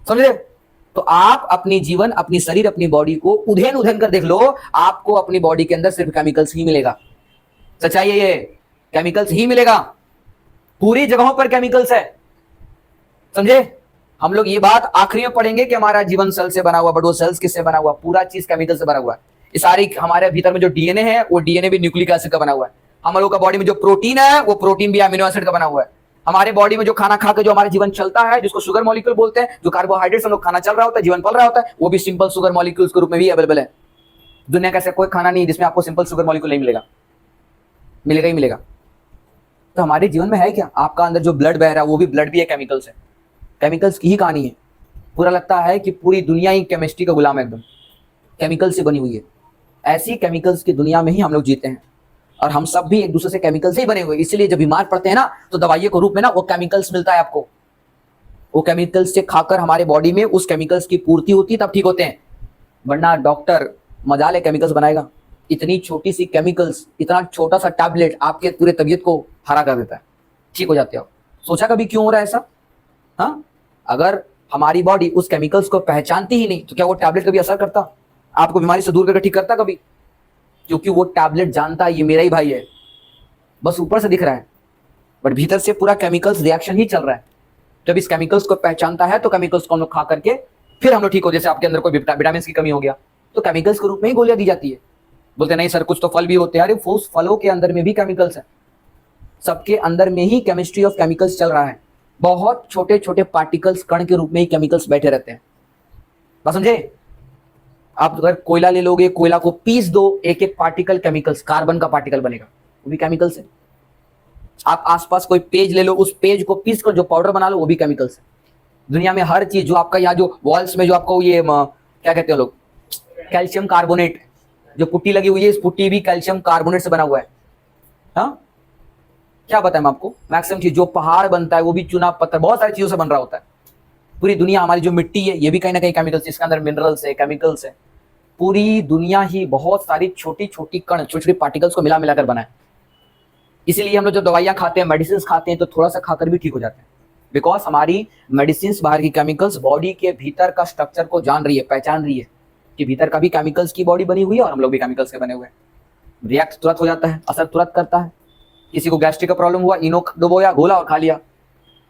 समझ रहे? तो आप अपनी जीवन, अपनी शरीर, अपनी बॉडी को उधेन उधेन कर देख लो, आपको अपनी बॉडी के अंदर सिर्फ केमिकल्स ही मिलेगा। सच्चाई है ये, केमिकल्स ही मिलेगा, पूरी जगहों पर केमिकल्स है, समझे? हम लोग ये बात आखिरी में पढ़ेंगे कि हमारा जीवन सेल से बना हुआ, बट वो सेल्स किससे बना हुआ? पूरा चीज केमिकल से बना हुआ है। ये सारी हमारे भीतर में जो डीएनए है, वो डीएनए भी न्यूक्लिक एसिड का बना हुआ है। हम लोगों का बॉडी में जो प्रोटीन है, वो प्रोटीन भी अमीनो एसिड का बना हुआ है। हमारे बॉडी में जो खाना खा के जो हमारा जीवन चलता है, जिसको शुगर मॉलिक्यूल बोलते हैं, जो कार्बोहाइड्रेट्स हम लोग खाना चल रहा होता है, जीवन पल रहा होता है, वो भी सिंपल शुगर मॉलिक्यूल्स के रूप में भी अवेलेबल है। दुनिया का ऐसा कोई खाना नहीं जिसमें आपको सिंपल शुगर मॉलिक्यूल नहीं मिलेगा, मिलेगा ही मिलेगा। तो हमारे जीवन में है क्या? आपका अंदर जो ब्लड बह रहा है, वो भी ब्लड भी है केमिकल्स है, केमिकल्स की ही कहानी है। पूरा लगता है कि पूरी दुनिया ही केमिस्ट्री का गुलाम है, एकदम केमिकल से बनी हुई है। ऐसी केमिकल्स की दुनिया में ही हम लोग जीते हैं, और हम सब भी एक दूसरे से केमिकल से ही बने हुए। इसलिए जब बीमार पड़ते हैं ना, तो दवाइयों के रूप में ना वो केमिकल्स मिलता है आपको। वो केमिकल्स से खाकर हमारे बॉडी में उस केमिकल्स की पूर्ति होती है, तब ठीक होते हैं। वरना डॉक्टर मजाल है केमिकल्स बनाएगा, इतनी छोटी सी केमिकल्स, इतना छोटा सा टैबलेट आपके पूरे तबीयत को हरा कर देता है, ठीक हो जाते हो। सोचा कभी क्यों हो रहा है ऐसा? हाँ, अगर हमारी बॉडी उस केमिकल्स को पहचानती ही नहीं तो क्या वो टैबलेट कभी असर करता, आपको बीमारी से दूर करके ठीक करता कभी? क्योंकि वो टैबलेट जानता है ये मेरा ही भाई है, बस ऊपर से दिख रहा है बट भीतर से पूरा केमिकल्स रिएक्शन ही चल रहा है। जब इस केमिकल्स को पहचानता है तो केमिकल्स को हम लोग खा करके फिर हम लोग ठीक हो। जैसे आपके अंदर कोई विटामिन की कमी हो गया तो केमिकल्स के रूप में ही गोलियां दी जाती है। बोलते नहीं सर कुछ तो फल भी होते हैं, अरे उस फलों के अंदर में भी केमिकल्स है, सबके अंदर में ही केमिस्ट्री ऑफ केमिकल्स चल रहा है। बहुत छोटे छोटे पार्टिकल्स कण के रूप में ही केमिकल्स बैठे रहते हैं। बात समझे? आप अगर कोयला ले लोगे, कोयला को पीस दो, एक एक पार्टिकल केमिकल्स, कार्बन का पार्टिकल बनेगा, वो भी केमिकल्स है। आप आसपास कोई पेज ले लो, उस पेज को पीस कर जो पाउडर बना लो, वो भी केमिकल्स है। दुनिया में हर चीज जो आपका यहाँ जो वॉल्स में जो आपको ये क्या कहते हैं लोग, कैल्शियम कार्बोनेट जो पुट्टी लगी हुई है, इस पुट्टी भी कैल्शियम कार्बोनेट से बना हुआ है। हाँ, क्या बताएं आपको, मैक्सिमम चीज जो पहाड़ बनता है वो भी चुना पत्थर, बहुत सारी चीजों से बन रहा होता है। पूरी दुनिया, हमारी जो मिट्टी है ये भी कहीं ना कहीं केमिकल्स, इसके अंदर मिनरल्स है, केमिकल्स है। पूरी दुनिया ही बहुत सारी छोटी छोटी कण, छोटी छोटी पार्टिकल्स को मिला मिलाकर बना है। इसीलिए हम लोग जो दवाइयां खाते हैं, मेडिसिन खाते हैं, तो थोड़ा सा खाकर भी ठीक हो जाते हैं। बिकॉज हमारी मेडिसिन बाहर की केमिकल्स बॉडी के भीतर का स्ट्रक्चर को जान रही है, पहचान रही है कि भीतर का भी केमिकल्स की बॉडी बनी हुई है और हम लोग भी केमिकल्स के बने हुए हैं। रिएक्ट तुरंत हो जाता है, असर तुरंत करता है। किसी को गैस्ट्रिक का प्रॉब्लम हुआ, इनो डुबोया, घोला और खा लिया,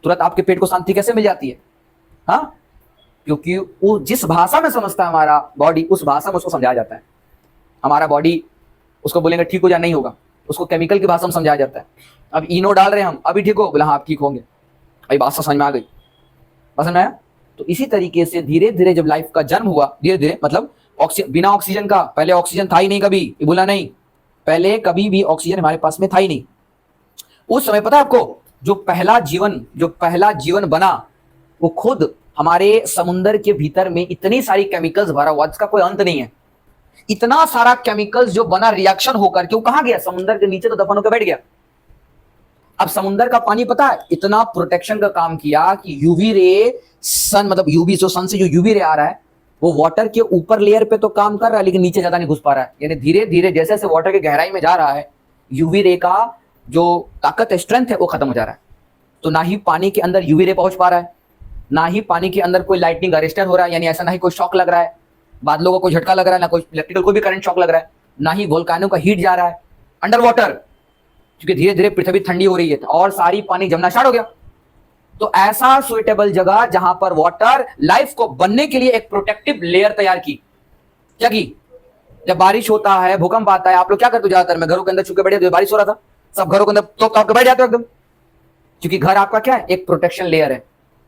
तुरंत आपके पेट को शांति कैसे मिल जाती है? हाँ, क्योंकि वो जिस भाषा में समझता है हमारा बॉडी, उस भाषा में उसको समझाया जाता है। हमारा बॉडी उसको बोलेंगे ठीक हो जाए, नहीं होगा, उसको केमिकल की भाषा में समझाया जाता है। अब इनो डाल रहे हैं हम, अभी ठीक हो, बोला हाँ आप ठीक होंगे, अभी बात समझ में आ गई, समझ में आया? तो इसी तरीके से धीरे धीरे जब लाइफ का जन्म हुआ, धीरे धीरे मतलब बिना ऑक्सीजन का, पहले ऑक्सीजन था ही नहीं कभी, ये बोला नहीं, पहले कभी भी ऑक्सीजन हमारे पास में था ही नहीं। उस समय पता है आपको, जो पहला जीवन बना वो खुद हमारे समुंदर के भीतर में इतनी सारी केमिकल्स भरा हुआ जिसका कोई अंत नहीं है। इतना सारा केमिकल्स जो बना रिएक्शन होकर के वो कहां गया? समुंदर के नीचे तो दफन होकर बैठ गया। अब समुंदर का पानी पता है इतना प्रोटेक्शन का काम किया कि यूवी रे, सन मतलब यूवी, जो सन से जो यूवी रे आ रहा है वो वाटर के ऊपर लेयर पे तो काम कर रहा है लेकिन नीचे ज्यादा नहीं घुस पा रहा है। यानी धीरे धीरे जैसे जैसे वाटर के गहराई में जा रहा है, यूवी रे का जो ताकत है, स्ट्रेंथ है, वो खत्म हो जा रहा है। तो ना ही पानी के अंदर यूवी रे पहुंच पा रहा है, ना ही पानी के अंदर कोई लाइटनिंग अरेस्टर हो रहा है, यानी ऐसा ना ही कोई शॉक लग रहा है, बादलों को कोई झटका लग रहा है, ना कोई इलेक्ट्रिकल कोई भी करंट शॉक लग रहा है, ना ही वोल्केनो का हीट जा रहा है अंडर वाटर, क्योंकि धीरे धीरे पृथ्वी ठंडी हो रही है और सारी पानी जमना स्टार्ट हो गया। तो ऐसा सुइटेबल जगह जहां पर वाटर लाइफ को बनने के लिए एक प्रोटेक्टिव लेयर तैयार की। क्या की? जब बारिश होता है, भूकंप आता है, आप लोग क्या करते हो? ज्यादातर में घरों के अंदर छुपके बैठे थे, बारिश हो रहा था, सब घरों के अंदर तो बैठ जाते हो एकदम, क्योंकि घर आपका क्या है? एक प्रोटेक्शन लेयर है।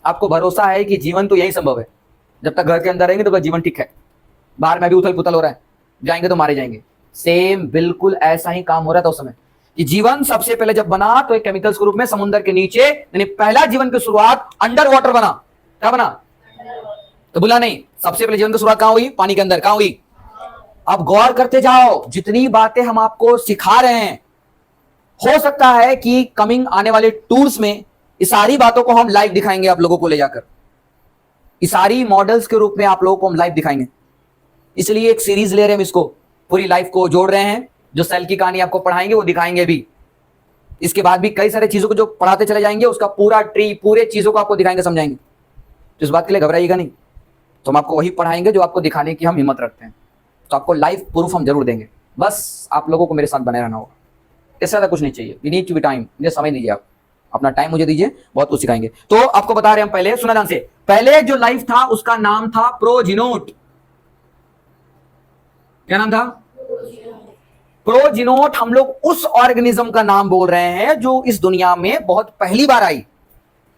आपको भरोसा है कि जीवन तो यही संभव है, जब तक घर के अंदर रहेंगे तो जीवन ठीक है, बाहर में भी उथल पुथल हो रहा है, जाएंगे तो मारे जाएंगे। सेम बिल्कुल ऐसा ही काम हो रहा था उस समय कि जीवन सबसे पहले जब बना तो एक केमिकल्स के रूप में समुद्र के नीचे, यानी पहला जीवन की शुरुआत अंडर वाटर बना। क्या बना? तो बोला नहीं, सबसे पहले जीवन की शुरुआत कहां हुई? पानी के अंदर। कहां हुई? अब गौर करते जाओ, जितनी बातें हम आपको सिखा रहे हैं, हो सकता है कि कमिंग आने वाले टूर्स में इस सारी बातों को हम लाइव दिखाएंगे आप लोगों को ले जाकर, इस सारी मॉडल्स के रूप में आप लोगों को हम लाइव दिखाएंगे। इसलिए एक सीरीज ले रहे हैं, हम इसको पूरी लाइफ को जोड़ रहे हैं, जो सेल की कहानी आपको पढ़ाएंगे वो दिखाएंगे भी। इसके बाद भी कई सारे चीजों को जो पढ़ाते चले जाएंगे, उसका पूरा ट्री, पूरे चीजों को आपको दिखाएंगे, समझाएंगे। तो इस बात के लिए घबराइएगा नहीं, तो हम आपको वही पढ़ाएंगे जो आपको दिखाने की हम हिम्मत रखते हैं। तो आपको लाइव प्रूफ हम जरूर देंगे, बस आप लोगों को मेरे साथ बने रहना होगा, इससे ज्यादा कुछ नहीं चाहिए। We need to be time, मुझे समय दीजिए, आप अपना टाइम मुझे दीजिए, बहुत कुछ सिखाएंगे। तो आपको बता रहे हैं हम, पहले सुना ध्यान से, पहले जो लाइफ था उसका नाम था प्रोजिनोट। क्या नाम था? प्रोजिनोट। हम लोग उस ऑर्गेनिज्म का नाम बोल रहे हैं जो इस दुनिया में बहुत पहली बार आई।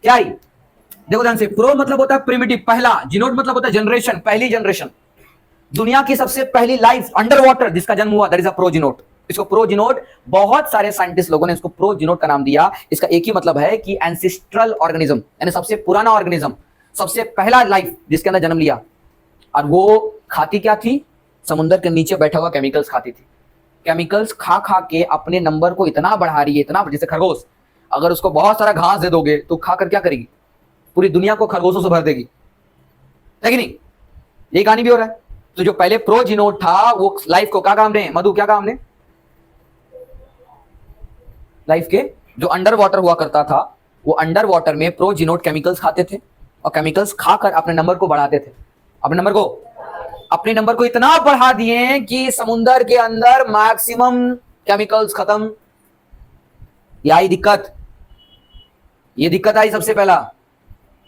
क्या आई? देखो ध्यान से, प्रो मतलब होता है प्रिमिटिव, पहला, जिनोट मतलब होता है जनरेशन, पहली जनरेशन। दुनिया की सबसे पहली लाइफ अंडर वाटर जिसका जन्म हुआ, दैट इज अ प्रोजिनोट। इसको प्रोजिनोट, बहुत सारे साइंटिस्ट लोगों ने इसको प्रोजिनोट का नाम दिया। इसका एक ही मतलब है कि एंसिस्ट्रल ऑर्गेनिज्म, यानी सबसे पुराना ऑर्गेनिज्म, सबसे पहला लाइफ जिसके अंदर जन्म लिया। और वो खाती क्या थी? समुद्र के नीचे बैठा हुआ केमिकल्स खाती थी। केमिकल्स खा खा के अपने नंबर को इतना बढ़ा रही है, इतना, जैसे खरगोश, अगर उसको बहुत सारा घास दे दोगे तो खा कर क्या करेगी? पूरी दुनिया को खरगोशों से भर देगी, है कि नहीं? यही कहानी भी हो रहा है। तो जो पहले प्रोजिनोट था वो लाइफ को क्या काम ने, मधु क्या काम ने, लाइफ के जो अंडर वाटर हुआ करता था, वो अंडर वाटर में प्रोजिनोट केमिकल्स खाते थे और केमिकल्स खाकर अपने नंबर को बढ़ाते थे। अपने नंबर को इतना बढ़ा दिए कि समुद्र के अंदर मैक्सिमम केमिकल्स खत्म। ये आई दिक्कत, ये दिक्कत आई सबसे पहला।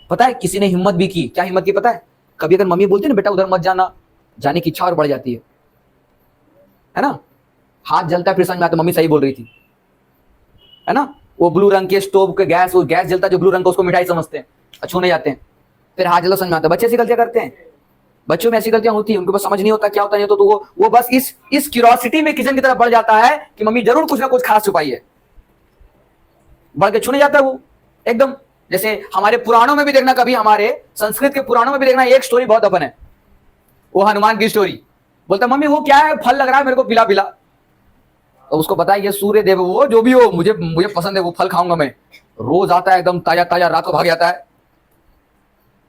पता है किसी ने हिम्मत भी की, क्या हिम्मत की पता है? कभी अगर मम्मी बोलती है ना बेटा उधर मत जाना, जाने की इच्छा और बढ़ जाती है ना। हाथ जलता है फिर समझ में आता मम्मी सही बोल रही थी, है ना। वो ब्लू रंग के स्टोव के गैस, वो गैस जलता जो ब्लू रंग का, उसको मिठाई समझते हैं, छूने जाते हैं, फिर हाथ जलता समझ में आता है। बच्चे ऐसी गलतियां करते हैं, बच्चों में ऐसी गलतियां होती है, उनको बस समझ नहीं होता क्या होता है। तो वो बस इस क्यूरियोसिटी में किचन की तरफ बढ़ जाता है कि मम्मी जरूर कुछ ना कुछ खास छुपाई है, बढ़ के छूने जाता है वो एकदम। जैसे हमारे पुराणों में भी देखना, कभी हमारे संस्कृत के पुराणों में भी देखना, एक स्टोरी बहुत अपन है, वो हनुमान की स्टोरी। बोलता मम्मी वो क्या है, फल लग रहा है मेरे को पिला पिला। तो उसको पता है ये सूर्य देव, वो जो भी हो मुझे पसंद है, वो फल खाऊंगा मैं। रोज आता है एकदम ताजा ताजा, रात को भाग जाता है।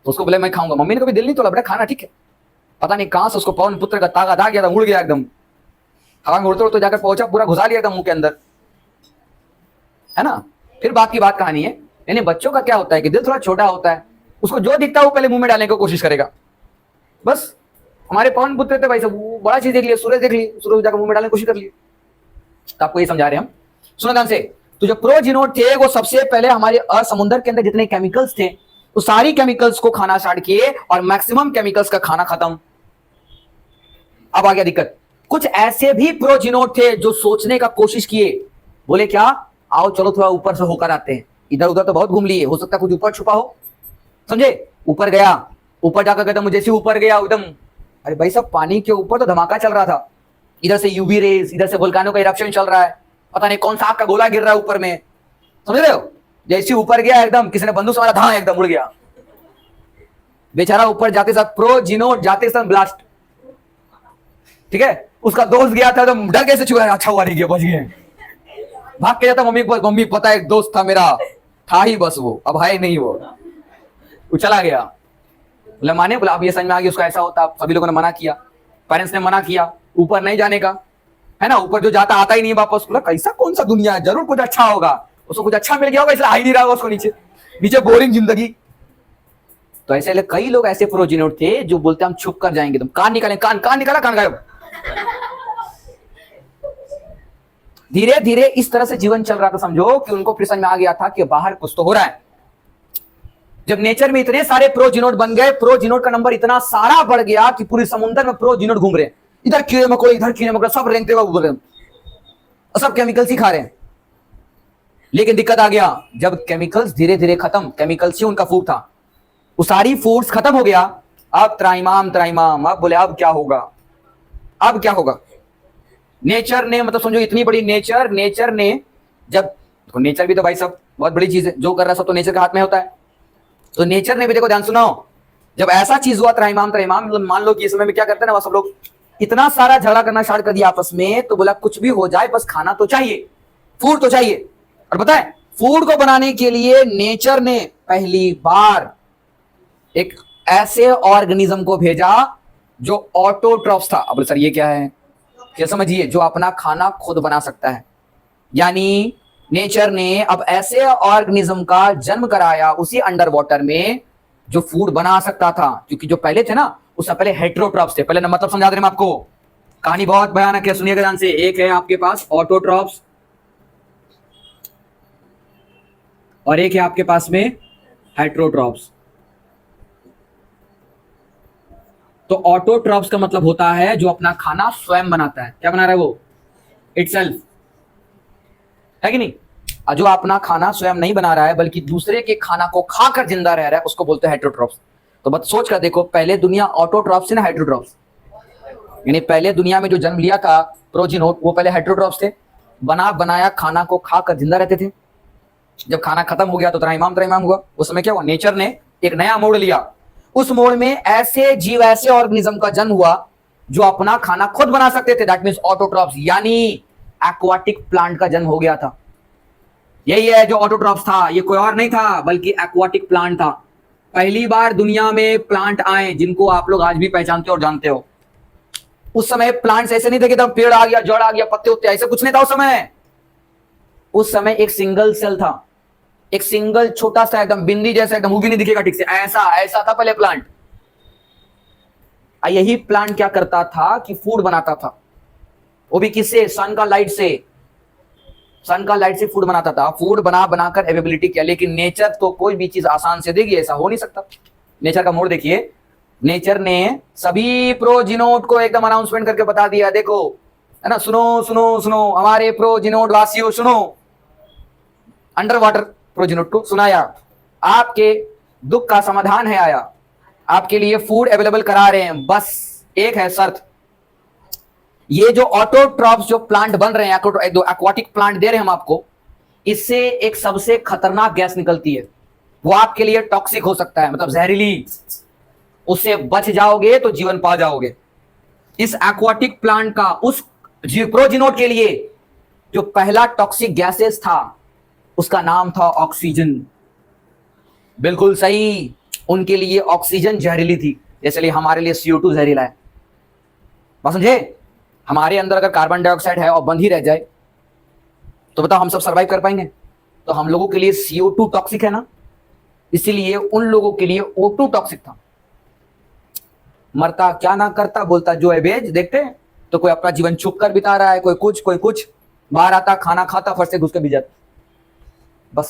तो उसको बोले मैं खाऊंगा। मम्मी ने कभी दिल नहीं तोड़ा, बेटा खाना ठीक है। पता नहीं कहां से उसको पवन पुत्र का ताकत आ गया था, उड़ गया एकदम, हवा में उड़ते उड़ते जाकर पहुंचा, पूरा घुसा लिया एकदम मुंह के अंदर, है ना। फिर बात की बात कहानी है। यानी बच्चों का क्या होता है कि दिल थोड़ा छोटा होता है, उसको जो दिखता है वो पहले मुंह में डालने की कोशिश करेगा। बस हमारे पवन पुत्र थे भाई सब, वो बड़ा चीज देख लिया, सूरज देख लिया, सूरज जाकर मुंह में डालने की कोशिश कर लिया। तो आपको ये समझा रहे हैं हम, सुनो ध्यान से। तो जो प्रोजीनोड थे वो सबसे पहले हमारे समुद्र के अंदर जितने केमिकल्स थे तो सारी केमिकल्स को खाना स्टार्ट किए और मैक्सिमम केमिकल्स का खाना खत्म। अब आ गया दिक्कत। कुछ ऐसे भी प्रोजीनोड थे जो सोचने का कोशिश किए, बोले क्या आओ चलो थोड़ा ऊपर से होकर आते हैं, इधर उधर तो बहुत घूम लिए, हो सकता है कुछ ऊपर छुपा हो, समझे। ऊपर गया, ऊपर जाकर कहता मुझे से ऊपर गया एकदम, अरे भाई साहब पानी के ऊपर तो धमाका चल रहा था, इधर से यूवी रेज, इधर से वोल्केनो का इरप्शन चल रहा है, पता नहीं कौन सा आग का गोला गिर रहा है ऊपर में, समझ रहे हो। जैसे ऊपर गया एकदम किसी ने बंदूक से मारा, धां एकदम उड़ गया बेचारा। ऊपर जाते साथ प्रोजीनोड जाते साथ ब्लास्ट, ठीक है। उसका दोस्त गया था एकदम डर कैसे छुआ, अच्छा हुआ नहीं गया, बच गए। भाग के जाता मम्मी पता है एक दोस्त था मेरा, था ही बस वो, अब है नहीं वो चला गया। बोला माने, बोला अब ये समझ में आ गया उसका ऐसा होता। सभी लोगों ने मना किया, पेरेंट्स ने मना किया ऊपर नहीं जाने का, है ना। ऊपर जो जाता आता ही नहीं वापस। बोला कैसा कौन सा दुनिया है, जरूर कुछ अच्छा होगा, उसको कुछ अच्छा मिल गया होगा इसलिए आ ही नहीं रहा होगा उसको नीचे बोरिंग जिंदगी। तो ऐसे कई लोग ऐसे प्रोजीनोड थे जो बोलते हम छुप कर जाएंगे, तुम कान निकालें, कान निकाला, कान गायब। धीरे धीरे इस तरह से जीवन चल रहा था, समझो कि उनको फिर समझ में आ गया था कि बाहर कुछ तो हो रहा है। जब नेचर में इतने सारे प्रोजीनोड बन गए, प्रोजीनोड का नंबर इतना सारा बढ़ गया कि पूरे समुद्र में प्रोजीनोड घूम रहे हैं, इधर कीड़े मकोड़े, इधर कीड़े मकोड़े, सब रेंगते हुए उड़ रहे हैं और सब केमिकल्स ही खा रहे हैं। लेकिन दिक्कत आ गया, जब केमिकल्स धीरे धीरे खत्म, केमिकल्स ही उनका फूड था, वो सारी फूड्स खत्म हो गया। अब त्राइमाम, अब बोले अब क्या होगा। नेचर ने, मतलब समझो इतनी बड़ी नेचर ने जब, तो नेचर भी तो भाई सब बहुत बड़ी चीज है, जो कर रहा है सब तो नेचर के हाथ में होता है। तो नेचर ने भी, देखो ध्यान सुनाओ, जब ऐसा चीज हुआ त्राइमाम, मतलब मान लो कि इस समय में क्या करते हैं ना, वह सब लोग इतना सारा झगड़ा करना स्टार्ट कर दिया आपस में, तो बोला कुछ भी हो जाए बस खाना तो चाहिए, फूड तो चाहिए। और पता है फूड को बनाने के लिए नेचर ने पहली बार एक ऐसे ऑर्गेनिज्म को भेजा जो ऑटोट्रॉफ्स था। अब सर ये क्या है, क्या समझिए, जो अपना खाना खुद बना सकता है। यानी नेचर ने अब ऐसे ऑर्गेनिज्म का जन्म कराया उसी अंडर वाटर में जो फूड बना सकता था। क्योंकि जो पहले थे ना, उससे पहले हेटेरोट्रॉप्स थे। पहले ना मतलब समझा दे रहे हैं आपको, कहानी बहुत भयानक है, सुनिएगा ध्यान से। एक है आपके पास ऑटोट्रॉप्स और एक है आपके पास में हेटेरोट्रॉप्स। तो ऑटोट्रॉप्स का मतलब होता है जो अपना खाना स्वयं बनाता है। क्या बना रहा है वो, इटसेल्फ, है कि नहीं। जो अपना खाना स्वयं नहीं बना रहा है बल्कि दूसरे के खाना को खाकर जिंदा रह रहा है, उसको बोलते हैं हेटेरोट्रॉप्स। तो बस सोच कर देखो, पहले दुनिया ऑटोट्रॉप्स से ना हेटेरोट्रॉप्स, यानी पहले दुनिया में जो जन्म लिया था प्रोजीनोड, वो पहले हेटेरोट्रॉप्स थे, बनाया खाना को खाकर जिंदा रहते थे। जब खाना खत्म हो गया तो त्राइमाम हुआ। उस समय क्या हुआ, नेचर ने एक नया मोड़ लिया। उस मोड़ में ऐसे जीव, ऐसे ऑर्गेनिज्म का जन्म हुआ जो अपना खाना खुद बना सकते थे, दैट मींस ऑटोट्रॉप्स, यानी एक्वाटिक प्लांट का जन्म हो गया था। यही है जो ऑटोट्रॉप्स था, ये कोई और नहीं था बल्कि एक्वाटिक प्लांट था। पहली बार दुनिया में प्लांट आए जिनको आप लोग आज भी पहचानते हो और जानते हो। उस समय प्लांट्स ऐसे नहीं थे कि एकदम पेड़ आ गया, जड़ आ गया, पत्ते उत्ते, ऐसे कुछ नहीं था उस समय। उस समय एक सिंगल सेल था, एक सिंगल छोटा सा एकदम बिंदी जैसा, एकदम वो भी नहीं दिखेगा ठीक से, ऐसा ऐसा था पहले प्लांट। यही प्लांट क्या करता था कि फूड बनाता था, वो भी किससे? सन का लाइट से। सन का लाइट से फूड बनाता था, फूड बना बनाकर अवेलेबिलिटी किया। लेकिन नेचर तो कोई भी चीज आसान से देगी, ऐसा हो नहीं सकता। नेचर का मोड देखिए, नेचर ने सभी प्रोजिनोड को एकदम अनाउंसमेंट करके बता दिया, देखो है ना, सुनो सुनो सुनो हमारे प्रोजिनोड वासियों सुनो। अंडर वाटर प्रोजिनोड को सुनाया, आपके दुख का समाधान है आया, आपके लिए फूड अवेलेबल करा रहे हैं, बस एक है शर्त। ये जो ऑटोट्रॉप्स जो प्लांट बन रहे हैं, एक्वाटिक प्लांट दे रहे हैं हम आपको, इससे एक सबसे खतरनाक गैस निकलती है, वो आपके लिए टॉक्सिक हो सकता है, मतलब जहरीली। उससे बच जाओगे तो जीवन पा जाओगे। इस एक्वाटिक प्लांट का उस प्रोजिनोड के लिए जो पहला टॉक्सिक गैसेस था, उसका नाम था ऑक्सीजन। बिल्कुल सही, उनके लिए ऑक्सीजन जहरीली थी, जैसे हमारे लिए CO2 जहरीला है। बात समझे? हमारे अंदर अगर कार्बन डाइऑक्साइड है और बंद ही रह जाए तो बताओ हम सब सरवाइव कर पाएंगे? तो हम लोगों के लिए CO2 टॉक्सिक है ना, इसीलिए उन लोगों के लिए O2 टॉक्सिक था। मरता क्या ना करता, बोलता जो है भेज। देखते तो कोई अपना जीवन छुप कर बिता रहा है, कोई कुछ बाहर आता, खाना खाता, फट से घुस के भी जाता, बस।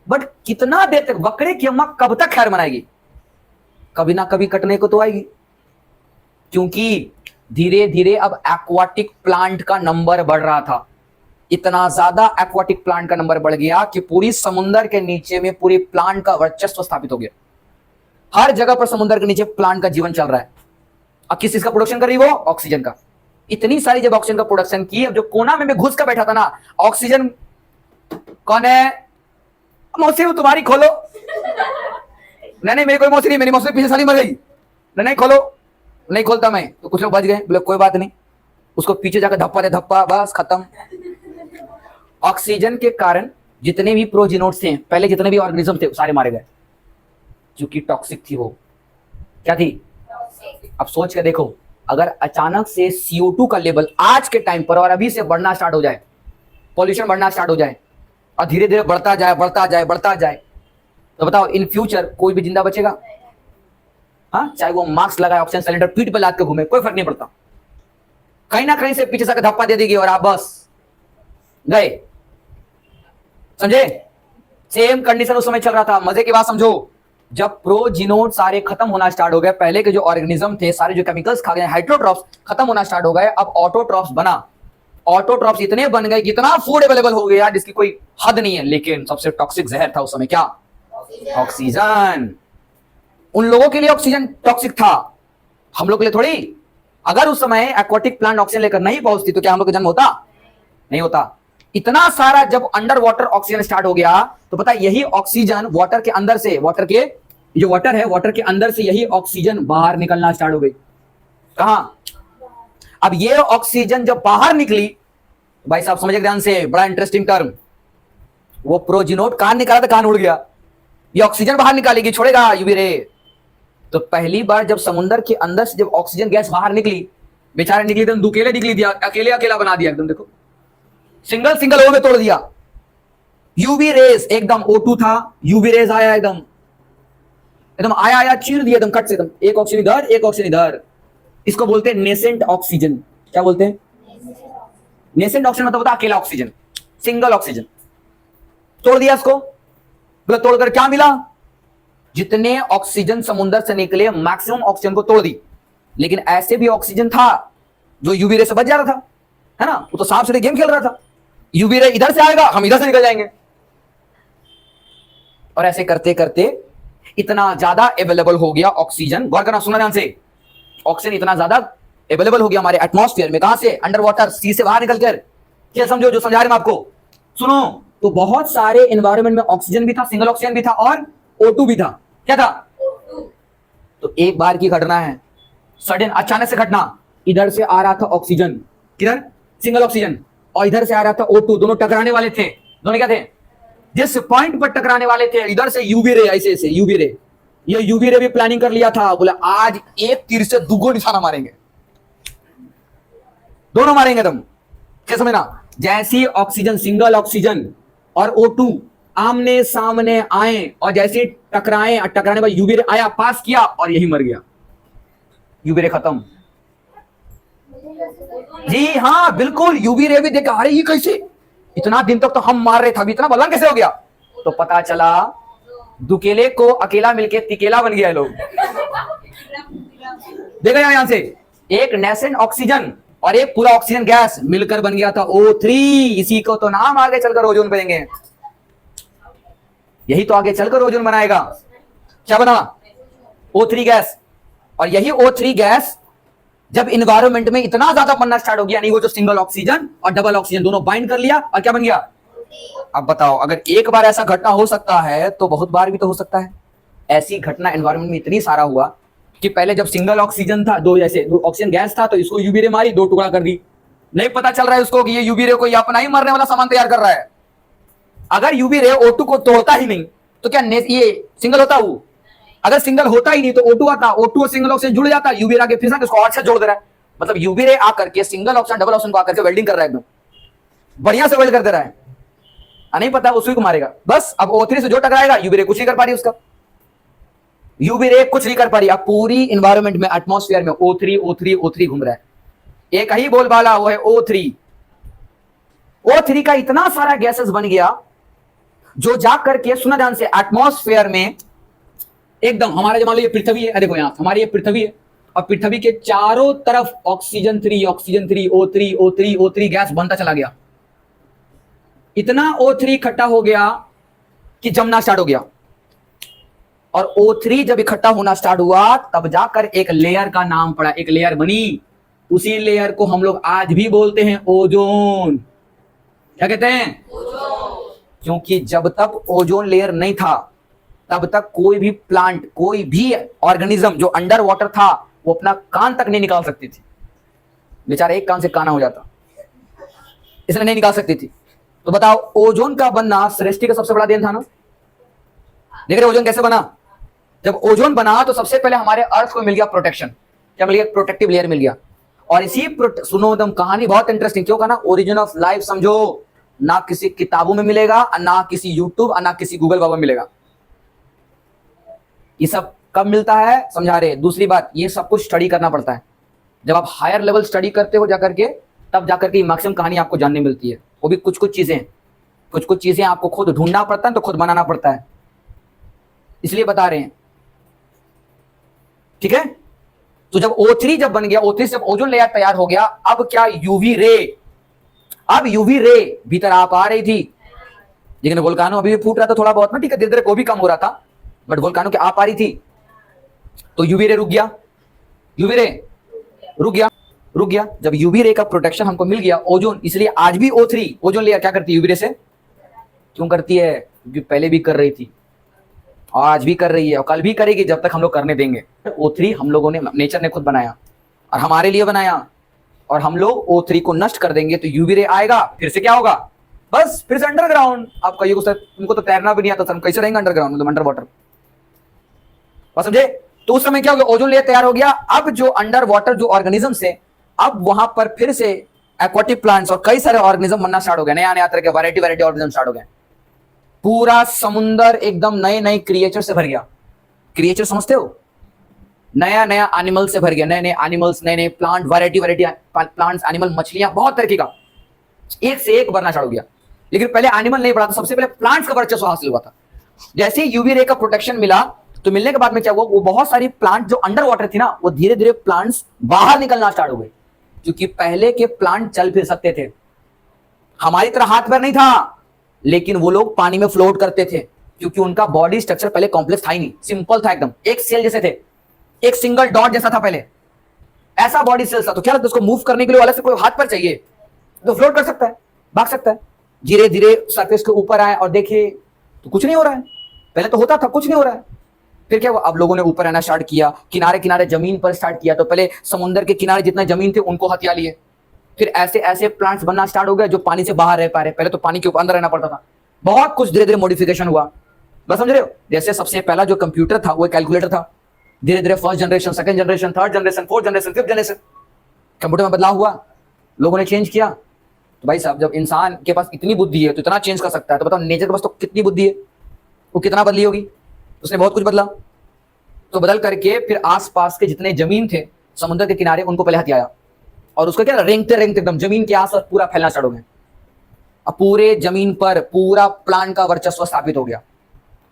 बट कितना देर तक बकरे की अम्मा कब तक खैर मनाएगी? कभी ना कभी कटने को तो आएगी, क्योंकि धीरे धीरे अब एक्वाटिक प्लांट का नंबर बढ़ रहा था। इतना ज्यादा एक्वाटिक प्लांट का नंबर बढ़ गया कि पूरी समुद्र के नीचे में पूरी प्लांट का वर्चस्व स्थापित हो गया। हर जगह पर समुद्र के नीचे प्लांट का जीवन चल रहा है। अब किस चीज का प्रोडक्शन कर रही वो? ऑक्सीजन का। इतनी सारी जब ऑक्सीजन का प्रोडक्शन की, अब जो कोना में घुस कर बैठा था ना, ऑक्सीजन कौन है? मौसी वो तुम्हारी खोलो। नहीं मेरी कोई मौसी नहीं, मेरी मौसी पीछे साली मर गई। नहीं खोलो, नहीं खोलता मैं। तो कुछ लोग बच गए, बोले कोई बात नहीं, उसको पीछे जाकर धप्पा दे, धप्पा, बस खत्म। ऑक्सीजन के कारण जितने भी प्रोजिनोड्स थे, पहले जितने भी ऑर्गेनिज्म थे, सारे मारे गए, क्योंकि टॉक्सिक थी वो। क्या थी? अब सोच के देखो, अगर अचानक से CO2 का लेवल आज के टाइम पर और अभी से बढ़ना स्टार्ट हो जाए, पॉल्यूशन बढ़ना स्टार्ट हो जाए और धीरे धीरे बढ़ता जाए, तो बताओ इन फ्यूचर कोई भी जिंदा बचेगा? हाँ, चाहे वो मास्क लगाए, ऑक्सीजन सिलेंडर पीठ पे लाद के घूमे, कोई फर्क नहीं पड़ता। कहीं ना कहीं से पीछे से धप्पा दे देगी और आप बस गए। समझे? सेम कंडीशन उस समय चल रहा था। मजे की बात समझो, जब प्रोजिनोड सारे खत्म होना स्टार्ट हो गए, पहले के जो ऑर्गेनिज्म थे सारे जो केमिकल्स खा गए, हाइड्रोट्रॉप्स खत्म होना स्टार्ट हो गए, अब ऑटोट्रॉप्स बना। ऑटोट्रॉप्स इतने बन गए, इतना फूड अवेलेबल हो गया जिसकी कोई हद नहीं है। लेकिन सबसे टॉक्सिक जहर था उस समय क्या? ऑक्सीजन। उन लोगों के लिए ऑक्सीजन टॉक्सिक था, हम लोग के लिए थोड़ी। अगर उस समय एक्वाटिक प्लांट ऑक्सीजन लेकर नहीं पहुंचती तो क्या हम लोग का जन्म होता? नहीं होता। इतना सारा जब अंडर वाटर ऑक्सीजन स्टार्ट हो गया, तो पता है यही ऑक्सीजन वाटर के अंदर से, वाटर के जो वाटर है, वाटर के अंदर से यही ऑक्सीजन बाहर निकलना स्टार्ट हो गई। कहां? अब ये ऑक्सीजन जब बाहर निकली, भाई साहब समझे ध्यान से, बड़ा इंटरेस्टिंग टर्म, वो प्रोजिनोड कहां निकाला था, कहां उड़ गया? ये ऑक्सीजन बाहर निकालेगी, छोड़ेगा यूवी रे। तो पहली बार जब समुद्र के अंदर से जब ऑक्सीजन गैस बाहर निकली, बेचारे निकली एकदम दुकेले निकली, दिया अकेले अकेला बना दिया एकदम। देखो सिंगल सिंगल ओ में तोड़ दिया। यूवी रेज एकदम, O2 था, यूवी रेज आया एकदम एकदम आया चीर दिया एकदम कट से, एकदम एक ऑक्सीजन इधर, एक ऑक्सीजन इधर। इसको बोलते हैं नेसेंट ऑक्सीजन। क्या बोलते हैं? नेसेंट ऑक्सीजन मतलब होता है अकेला ऑक्सीजन, सिंगल ऑक्सीजन। तोड़ दिया इसको। बोला तोड़कर क्या मिला? जितने ऑक्सीजन समुद्र से निकले मैक्सिमम ऑक्सीजन को तोड़ दी। लेकिन ऐसे भी ऑक्सीजन था जो यूवी रे से बच जा रहा था, है ना? वो तो सांप से गेम खेल रहा था, यूवी रे इधर से आएगा, हम इधर से निकल जाएंगे। और ऐसे करते करते इतना ज्यादा अवेलेबल हो गया ऑक्सीजन। गौर करना, सुना ध्यान से, ऑक्सीजन इतना ज्यादा अवेलेबल हो गया हमारे एटमॉस्फेयर में। कहां से? अंडर वाटर, सी से बाहर निकलकर। क्या समझो जो समझा रहे हैं आपको? सुनो, तो बहुत सारे एनवायरमेंट में ऑक्सीजन भी था, सिंगल ऑक्सीजन भी था और O2 भी था। क्या था? तो एक बार की घटना है, सडन अचानक से घटना। इधर से आ रहा था ऑक्सीजन, किधर? सिंगल ऑक्सीजन, और इधर से आ रहा था O2, दोनों टकराने वाले थे। दोनों क्या थे? जिस पॉइंट पर टकराने वाले थे, इधर से यूवी रे, ऐसे ऐसे यूवी रे। ये यूवी रे भी प्लानिंग कर लिया था, बोला आज एक तीर से दुगो निशाना मारेंगे, दोनों मारेंगे तुम। क्या समझना? जैसी ऑक्सीजन, सिंगल ऑक्सीजन और O2 आमने सामने आए और जैसे टकराए और टकराने बाद यूवी रे आया, पास किया और यही मर गया, यूवी रे खत्म। जी हाँ बिल्कुल, यूवी रे भी देखा, अरे ये कैसे, इतना दिन तक तो हम मार रहे थे, अभी इतना बलवान कैसे हो गया? तो पता चला दुकेले को अकेला मिलके तिकेला बन गया लोग। देखा यहां से एक नेसेंट ऑक्सीजन और एक पूरा ऑक्सीजन गैस मिलकर बन गया था O3। इसी को तो नाम आगे चलकर ओजोन बनेंगे, यही तो आगे चलकर ओजोन बनाएगा। क्या बना? O3 gas. और यही O3 गैस जब इन्वायरमेंट में इतना ज्यादा बनना स्टार्ट हो गया, नहीं वो जो सिंगल ऑक्सीजन और डबल ऑक्सीजन दोनों बाइंड कर लिया और क्या बन गया? अब बताओ, अगर एक बार ऐसा घटना हो सकता है तो बहुत बार भी तो हो सकता है। ऐसी घटना एनवायरमेंट में इतनी सारा हुआ कि पहले जब सिंगल ऑक्सीजन था, दो ऑक्सीजन गैस था, तो इसको यूवी रे मारी, दो टुकड़ा कर दी। नहीं पता चल रहा है उसको कि ये यूवी रे को अपना ही मरने वाला सामान तैयार कर रहा है। अगर यूवी रे O2 को तोड़ता ही नहीं तो क्या ये सिंगल होता? वो अगर सिंगल होता ही नहीं तो O2 आता, O2 और सिंगल ऑक्सीजन जुड़ जाता, यूवी रे आके फिर से उसको और से जोड़ दे रहा है। मतलब यूवी रे आकर के सिंगल ऑक्सीजन डबल ऑक्सीजन को आकर के वेल्डिंग कर रहा है, एकदम बढ़िया से वेल्ड कर दे रहा है। नहीं पता उसी को मारेगा बस। अब O3 से जो टकराएगा, यूवी रे कुछ नहीं कर पा रही उसका, यूवी रे कुछ नहीं कर पा रही। अब पूरी इन्वायरमेंट में, एटमॉस्फेयर में O3 O3 O3 घूम रहा है, एक ही बोलबाला वो है O3। O3 का इतना सारा गैसेस बन गया जो जा करके, सुना ध्यान से, एटमॉस्फेयर में एकदम हमारे, मान लो ये पृथ्वी है, देखो यहां हमारी ये पृथ्वी है और पृथ्वी के चारों तरफ oxygen 3 O3 O3 O3 gas बनता चला गया। इतना O3 इकट्ठा हो गया कि जमना स्टार्ट हो गया। और O3 जब इकट्ठा होना स्टार्ट हुआ तब जाकर एक लेयर का नाम पड़ा, एक लेयर बनी। उसी लेयर को हम लोग आज भी बोलते हैं ओजोन। क्या कहते हैं? क्योंकि जब तक ओजोन लेयर नहीं था तब तक कोई भी प्लांट, कोई भी ऑर्गेनिज्म जो अंडर वाटर था वो अपना कान तक नहीं निकाल सकती थी। बेचारा एक कान से काना हो जाता, इसलिए नहीं निकाल सकती थी। तो बताओ, ओजोन का बनना सृष्टि का सबसे बड़ा देन था ना। देख रहे ओजोन कैसे बना? जब ओजोन बना तो सबसे पहले हमारे अर्थ को मिल गया प्रोटेक्शन। क्या मिल गया? प्रोटेक्टिव लेयर मिल गया। और इसी सुनो एकदम कहानी बहुत इंटरेस्टिंग, क्यों कहना? ओरिजिन ऑफ लाइफ समझो, ना किसी किताबों में मिलेगा, ना किसी यूट्यूब, ना किसी गूगल बाबा में मिलेगा। ये सब कब मिलता है समझा रहे। दूसरी बात, ये सब कुछ स्टडी करना पड़ता है। जब आप हायर लेवल स्टडी करते हो जाकर के, तब जाकर के मैक्सिमम कहानी आपको जानने मिलती है। वो भी कुछ कुछ चीजें आपको खुद ढूंढना पड़ता है, तो खुद बनाना पड़ता है, इसलिए बता रहे हैं। ठीक है? तो जब O3 जब बन गया, O3 से जब ओजोन लेयर तैयार हो गया, अब क्या? UV ray. अब यूवी रे भीतर आप आ रही थी, लेकिन वोल्कानो अभी भी फूट रहा था थोड़ा बहुत ना, ठीक है, धीरे धीरे को भी कम हो रहा था, बट वोल्कानो के आप आ रही थी तो यूवी रे रुक गया। यूवी रे रुक गया। जब यूवी रे का प्रोटेक्शन हमको मिल गया, ओजोन, इसलिए आज भी O3 ओजोन लेयर क्या करती है? यूवी रे से क्यों करती है? क्योंकि पहले भी कर रही थी, आज भी कर रही है और कल भी करेगी, जब तक हम लोग करने देंगे। O3 हम लोगों ने, नेचर ने खुद बनाया और हमारे लिए बनाया, और हम लोग O3 को नष्ट कर देंगे तो यूवी रे आएगा, फिर से क्या होगा? बस फिर से अंडरग्राउंड। आप कहिए सर तुमको तो तैरना भी नहीं आता, हम कैसे रहेंगे अंडरग्राउंड, मतलब अंडर वाटर? बस समझे? तो उस समय क्या हो गया? ओजोन लेयर तैयार हो गया। अब जो अंडर वाटर जो ऑर्गेनिजम्स है, अब वहां पर फिर से एक्वाटिक प्लांट्स और कई सारे ऑर्गेनिज्म बनना स्टार्ट हो गए, नया तरह के वैरायटी ऑर्गेनिज्म स्टार्ट हो गए। पूरा समुंदर एकदम नए क्रिएचर से भर गया। क्रिएचर समझते हो? नया एनिमल से भर गया, नए एनिमल्स, नए प्लांट, वैरायटी प्लांट्स, एनिमल, मछलियां, बहुत तरीके का, एक से एक बढ़ना स्टार्ट हो गया। लेकिन पहले एनिमल नहीं बढ़ा था, सबसे पहले प्लांट्स का वर्चस्व हासिल हुआ था। जैसे यूवी रे का प्रोटेक्शन मिला तो मिलने के बाद में क्या हुआ? वो बहुत सारी प्लांट जो अंडर वाटर थी ना, वो धीरे धीरे प्लांट्स बाहर निकलना स्टार्ट हो गए, क्योंकि पहले के प्लांट चल फिर सकते थे, हमारी तरह हाथ पैर नहीं था, लेकिन वो लोग पानी में फ्लोट करते थे, क्योंकि उनका बॉडी स्ट्रक्चर पहले कॉम्प्लेक्स था ही नहीं, सिंपल था एकदम, एक सेल जैसे थे, एक सिंगल डॉट जैसा था पहले, ऐसा बॉडी सेल था। तो क्या लगता है उसको मूव करने के लिए अलग से कोई हाथ पर चाहिए, तो फ्लोट कर सकता है, भाग सकता है। धीरे धीरे सरफेस के ऊपर आए और देखे तो कुछ नहीं हो रहा है, पहले तो होता था कुछ नहीं हो रहा है। फिर क्या हुआ? अब लोगों ने ऊपर आना स्टार्ट किया, किनारे किनारे जमीन पर स्टार्ट किया, तो पहले समुद्र के किनारे जितना जमीन थे उनको हथिया लिए, फिर ऐसे ऐसे प्लांट्स बनना स्टार्ट हो गए जो पानी से बाहर रह पा रहे, पहले तो पानी के ऊपर अंदर रहना पड़ता था। बहुत कुछ धीरे धीरे मॉडिफिकेशन हुआ, बस समझ रहे हो? जैसे सबसे पहला जो कंप्यूटर था वो कैलकुलेटर था, धीरे धीरे first generation, second generation, third generation, fourth generation, fifth generation, computer में बदलाव हुआ, लोगों ने चेंज किया। तो भाई साहब जब इंसान के पास इतनी बुद्धि है तो इतना चेंज कर सकता है, तो बताओ नेचर के पास तो कितनी बुद्धि है, वो कितना बदली होगी। उसने बहुत कुछ बदला। तो बदल करके फिर आसपास के जितने जमीन थे समुद्र के किनारे उनको पहले हथियाया और उसका क्या रेंगते रेंगते एकदम जमीन के आसपास पूरा फैलना स्टार्ट हो गया। अब पूरे जमीन पर पूरा प्लांट का वर्चस्व स्थापित हो गया।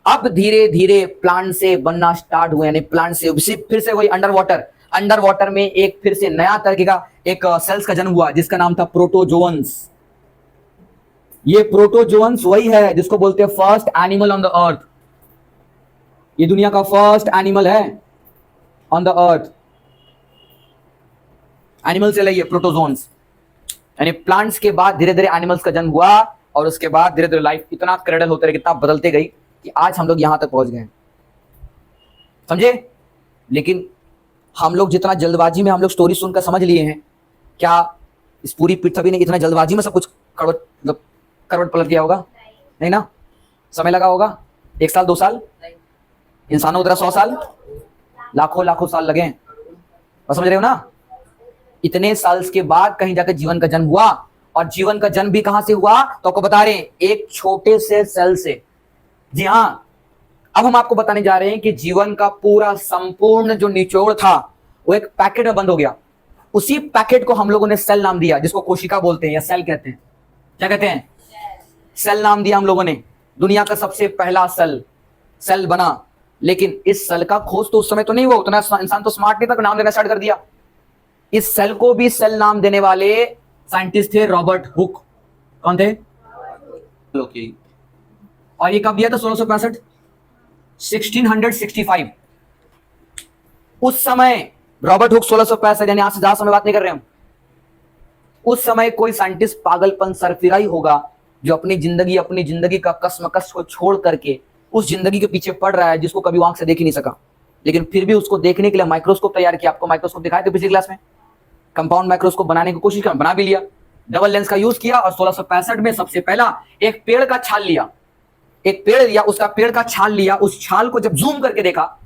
अब धीरे धीरे प्लांट से बनना स्टार्ट हुए, यानी प्लांट से फिर से वही अंडर वाटर में एक फिर से नया तरीके का एक सेल्स का जन्म हुआ जिसका नाम था प्रोटोजोअन्स। ये प्रोटोजोअन्स वही है जिसको बोलते हैं first animal on the earth. ये दुनिया का फर्स्ट एनिमल है ऑन द अर्थ। एनिमल से लइए प्रोटोजोन्स, यानी प्लांट्स के बाद धीरे धीरे एनिमल्स का जन्म हुआ और उसके बाद धीरे धीरे लाइफ इतना क्रेडल होते रहे, कितना बदलते गई कि आज हम लोग यहां तक पहुंच गए, समझे। लेकिन हम लोग जितना जल्दबाजी में हम लोग स्टोरी सुनकर समझ लिए हैं, क्या इस पूरी पृथ्वी ने इतना जल्दबाजी में सब कुछ करवट पलट गया होगा? नहीं ना, समय लगा होगा। 1 साल 2 साल, इंसानों की तरह 100 साल, लाखों साल लगे। और समझ रहे हो ना, इतने साल के बाद कहीं जाकर जीवन का जन्म हुआ। और जीवन का जन्म भी कहां से हुआ तो आपको बता रहे हैं, एक छोटे से सेल से। जी हां, अब हम आपको बताने जा रहे हैं कि जीवन का पूरा संपूर्ण जो निचोड़ था वो एक पैकेट में बंद हो गया। उसी पैकेट को हम लोगों ने सेल नाम दिया, जिसको कोशिका बोलते हैं या सेल कहते हैं। क्या कहते हैं? सेल नाम दिया हम लोगों ने। दुनिया का सबसे पहला सेल बना। लेकिन इस सेल का खोज तो उस समय तो नहीं हुआ, उतना इंसान तो स्मार्ट नहीं था, नाम देना स्टार्ट कर दिया। इस सेल को भी सेल नाम देने वाले साइंटिस्ट थे रॉबर्ट हुक। कौन थे? ओके। और ये कब दिया था? 1665, 1665। उस समय रॉबर्ट हुक 1665, यानी आज से ज्यादा समय बात नहीं कर रहे हम। उस समय कोई साइंटिस्ट पागलपन सरफिराई होगा जो अपनी जिंदगी का कसमकस को छोड़ करके उस जिंदगी के पीछे पड़ रहा है जिसको कभी आंख से देख ही नहीं सका, लेकिन फिर भी उसको देखने के लिए माइक्रोस्कोप तैयार किया। आपको माइक्रोस्कोप दिखाए थे पिछली क्लास में। कंपाउंड माइक्रोस्कोप बनाने की कोशिश कर, बना भी लिया, डबल लेंस का यूज किया और 1665 में सबसे पहला एक पेड़ का छाल लिया। एक पेड़ लिया, उसका पेड़ का छाल लिया। उस छाल को जब जूम करके देखा,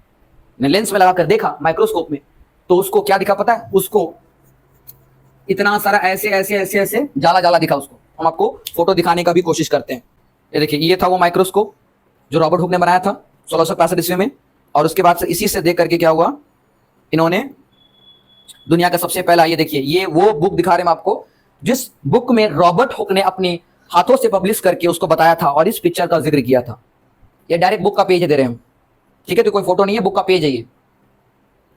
लेंस में लगाकर देखा माइक्रोस्कोप में, तो उसको क्या दिखा पता है? उसको इतना सारा ऐसे ऐसे ऐसे ऐसे जाला जाला दिखा। उसको हम आपको फोटो दिखाने का भी कोशिश करते हैं। ये देखिए, ये था वो माइक्रोस्कोप जो रॉबर्ट हुक ने बनाया था 1665 ईस्वी में। और उसके बाद से इसी से देख करके क्या हुआ, इन्होंने दुनिया का सबसे पहला, ये देखिए, ये वो बुक दिखा रहे हैं आपको जिस बुक में रॉबर्ट हुक ने अपने हाथों से पब्लिश करके उसको बताया था और इस पिक्चर का जिक्र किया था। ये डायरेक्ट बुक का पेज दे रहे हैं हम, ठीक है? तो कोई फोटो नहीं है, बुक का पेज है ये,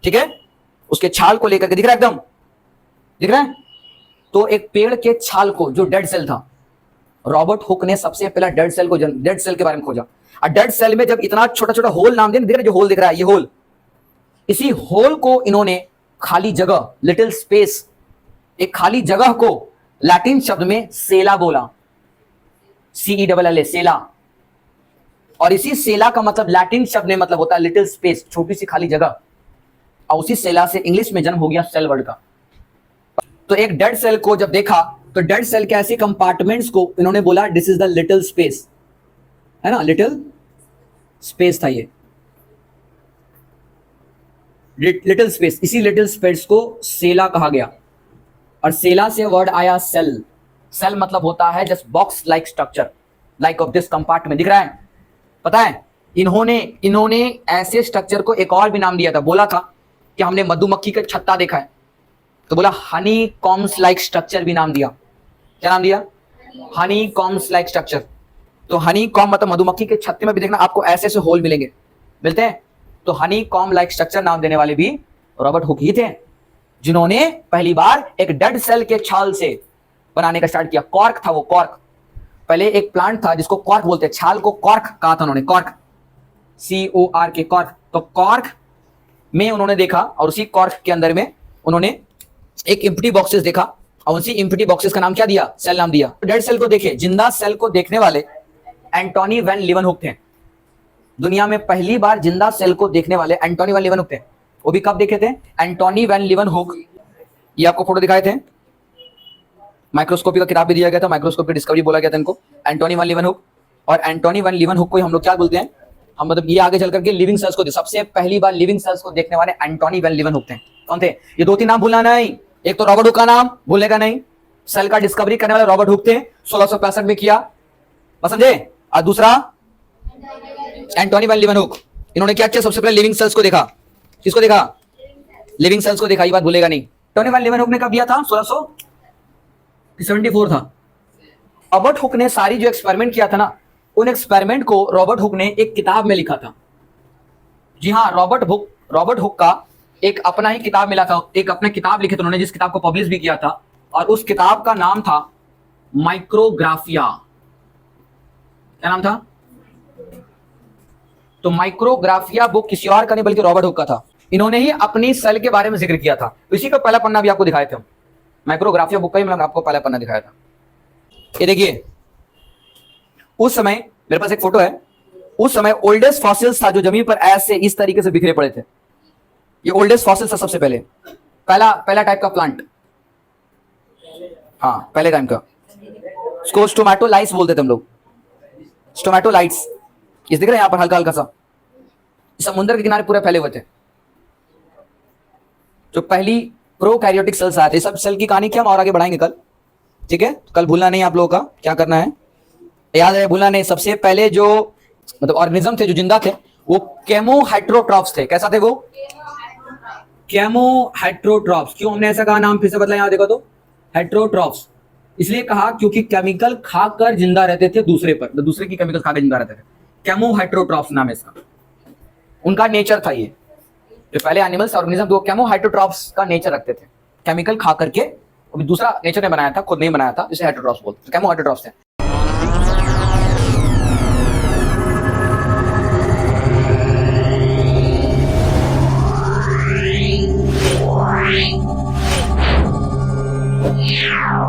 ठीक है? उसके छाल को लेकर के दिख रहा है, एकदम दिख रहा है। तो एक पेड़ के छाल को, जो डेड सेल था, रॉबर्ट हुक ने सबसे पहला डेड सेल के बारे में खोजा। और डेड सेल में जब इतना छोटा छोटा होल नाम दिख रहा है, जो होल दिख रहा है, ये होल, इसी होल को इन्होंने खाली जगह, लिटिल स्पेस, एक खाली जगह को लैटिन शब्द में सेला बोला, CELLA, सेला। और इसी सेला का मतलब लैटिन शब्द में मतलब होता है लिटिल स्पेस, छोटी सी खाली जगह। और उसी सेला से इंग्लिश में जन्म हो गया सेल वर्ड का। तो एक डेड सेल को जब देखा तो डेड सेल के ऐसे कंपार्टमेंट्स को इन्होंने बोला this is the little space, है ना? लिटिल स्पेस था ये, लिटिल स्पेस। इसी लिटिल स्पेस को सेला कहा गया। और सेला से वर्ड आया सेल। सेल मतलब होता है just box like structure, like of this compartment, दिख रहा है? पता है, इन्होंने ऐसे स्ट्रक्चर को एक और भी नाम दिया था। बोला था कि हमने मधुमक्खी का छत्ता देखा है, तो बोला हनी कॉम्स लाइक स्ट्रक्चर भी नाम दिया। क्या नाम दिया? Honey combs like structure. तो हनी कॉम मतलब मधुमक्खी के छत्ते में भी देखना आपको ऐसे ऐसे होल मिलते हैं। तो हनी कॉम लाइक स्ट्रक्चर नाम देने वाले भी रॉबर्ट हुक ही थे, जिन्होंने पहली बार एक डेड सेल के छाल से बनाने का स्टार्ट किया। कॉर्क था वो, कॉर्क। पहले एक प्लांट था जिसको कॉर्क बोलते हैं, छाल को कॉर्क कहा था उन्होंने, कॉर्क, CORK, कॉर्क। तो कॉर्क में उन्होंने देखा और उसी कॉर्क के अंदर में उन्होंने एक एम्प्टी बॉक्सेस देखा और उसी एम्प्टी बॉक्सेस का नाम क्या दिया? सेल नाम दिया। डेड सेल को देखे, जिंदा सेल को देखने वाले एंटोनी वैन लीवनहुक थे। दुनिया में पहली बार जिंदा सेल को देखने वाले एंटोनी वैन लीवनहुक थे। वो भी कब देखे थे? Antonie van Leeuwenhoek. ये आपको फोटो दिखाए थे, माइक्रोस्कोपी का किताब भी दिया गया था, माइक्रोस्कोपी डिस्कवरी बोला गया था इनको, एंटोनी वैन लीवनहुक। और एंटोनी वैन लीवनहुक को हम लोग क्या बोलते हैं? हम मतलब ये आगे चल करके लिविंग सेल्स को, सबसे पहली बार लिविंग सेल्स को देखने वाले एंटोनी वैन लीवनहुक थे। कौन थे? ये 2-3 नाम भूलना नहीं। एक तो रॉबर्ट हुक का नाम भूलने का नहीं, सेल का डिस्कवरी करने वाले रॉबर्ट हुक थे, 1665 में किया, बस समझे। और दूसरा एंटोनी वैन लीवनहुक, इन्होंने क्या किया, सबसे पहले लिविंग सेल्स को देखा। किसको देखा? लिविंग सेल्स को देखा, ये बात भूलेगा नहीं। एंटोनी वैन लीवनहुक ने कब दिया था? 1674 था। रॉबर्ट हुक ने सारी जो एक्सपेरिमेंट किया था ना, उन एक्सपेरिमेंट को रॉबर्ट हुक ने एक किताब में लिखा था। जी हाँ, रॉबर्ट हुक का एक अपना ही किताब मिला था, एक अपना किताब लिखे थे उन्होंने, जिस किताब को पब्लिश भी किया था, और उस किताब का नाम था माइक्रोग्राफिया। क्या नाम था? तो माइक्रोग्राफिया बुक किसी और का नहीं बल्कि रॉबर्ट हुक का था। इन्होंने ही अपनी सेल के बारे में जिक्र किया था। इसी का पहला पन्ना भी आपको दिखाए थे, माइक्रोग्राफिया बुक का ही मैंने आपको पहला पन्ना दिखाया था। ये देखिए, उस समय मेरे पास एक फोटो है, उस समय ओल्डेस्ट फॉसिल्स था जो जमीन पर ऐसे इस तरीके से बिखरे पड़े थे। ये ओल्डेस्ट फॉसिल्स था सबसे पहले, पहला टाइप का प्लांट, हाँ पहले टाइम का। उसको स्टोमेटोलाइट्स बोलते थे हम लोग, स्टोमेटोलाइट्स। इस दिख रहा है यहाँ पर हल्का हल्का सा, समुद्र के किनारे पूरे फैले हुए थे। जो पहली प्रोकैरियोटिक सेल्स आए थे, सब सेल की कहानी क्या हम और आगे बढ़ाएंगे कल, ठीक है। कल भूलना नहीं आप लोगों का, क्या करना है याद है, भूलना नहीं। सबसे पहले जो मतलब ऑर्गेनिज्म थे जो जिंदा थे, वो केमोहेट्रोट्रॉप्स थे। कैसा थे वो? केमोहेट्रोट्रॉप्स। क्यों हमने ऐसा कहा, नाम फिर से बदला, यहाँ देखो तो, हेट्रोट्रॉप्स इसलिए कहा क्योंकि केमिकल खाकर जिंदा रहते थे दूसरे पर, तो दूसरे की केमिकल खाकर जिंदा रहते थे। केमोहेट्रोट्रॉप्स नाम है इसका, उनका नेचर था ये। जो पहले एनिमल्स ऑर्गेनिज्म वो केमोहेट्रोट्रॉप्स का नेचर रखते थे, केमिकल खा करके, अभी दूसरा नेचर ने बनाया था, खुद नहीं बनाया था, जिसे हेट्रोट्रॉप्स बोलते हैं। केमोहेट्रोट्रॉप्स थे। Yeah.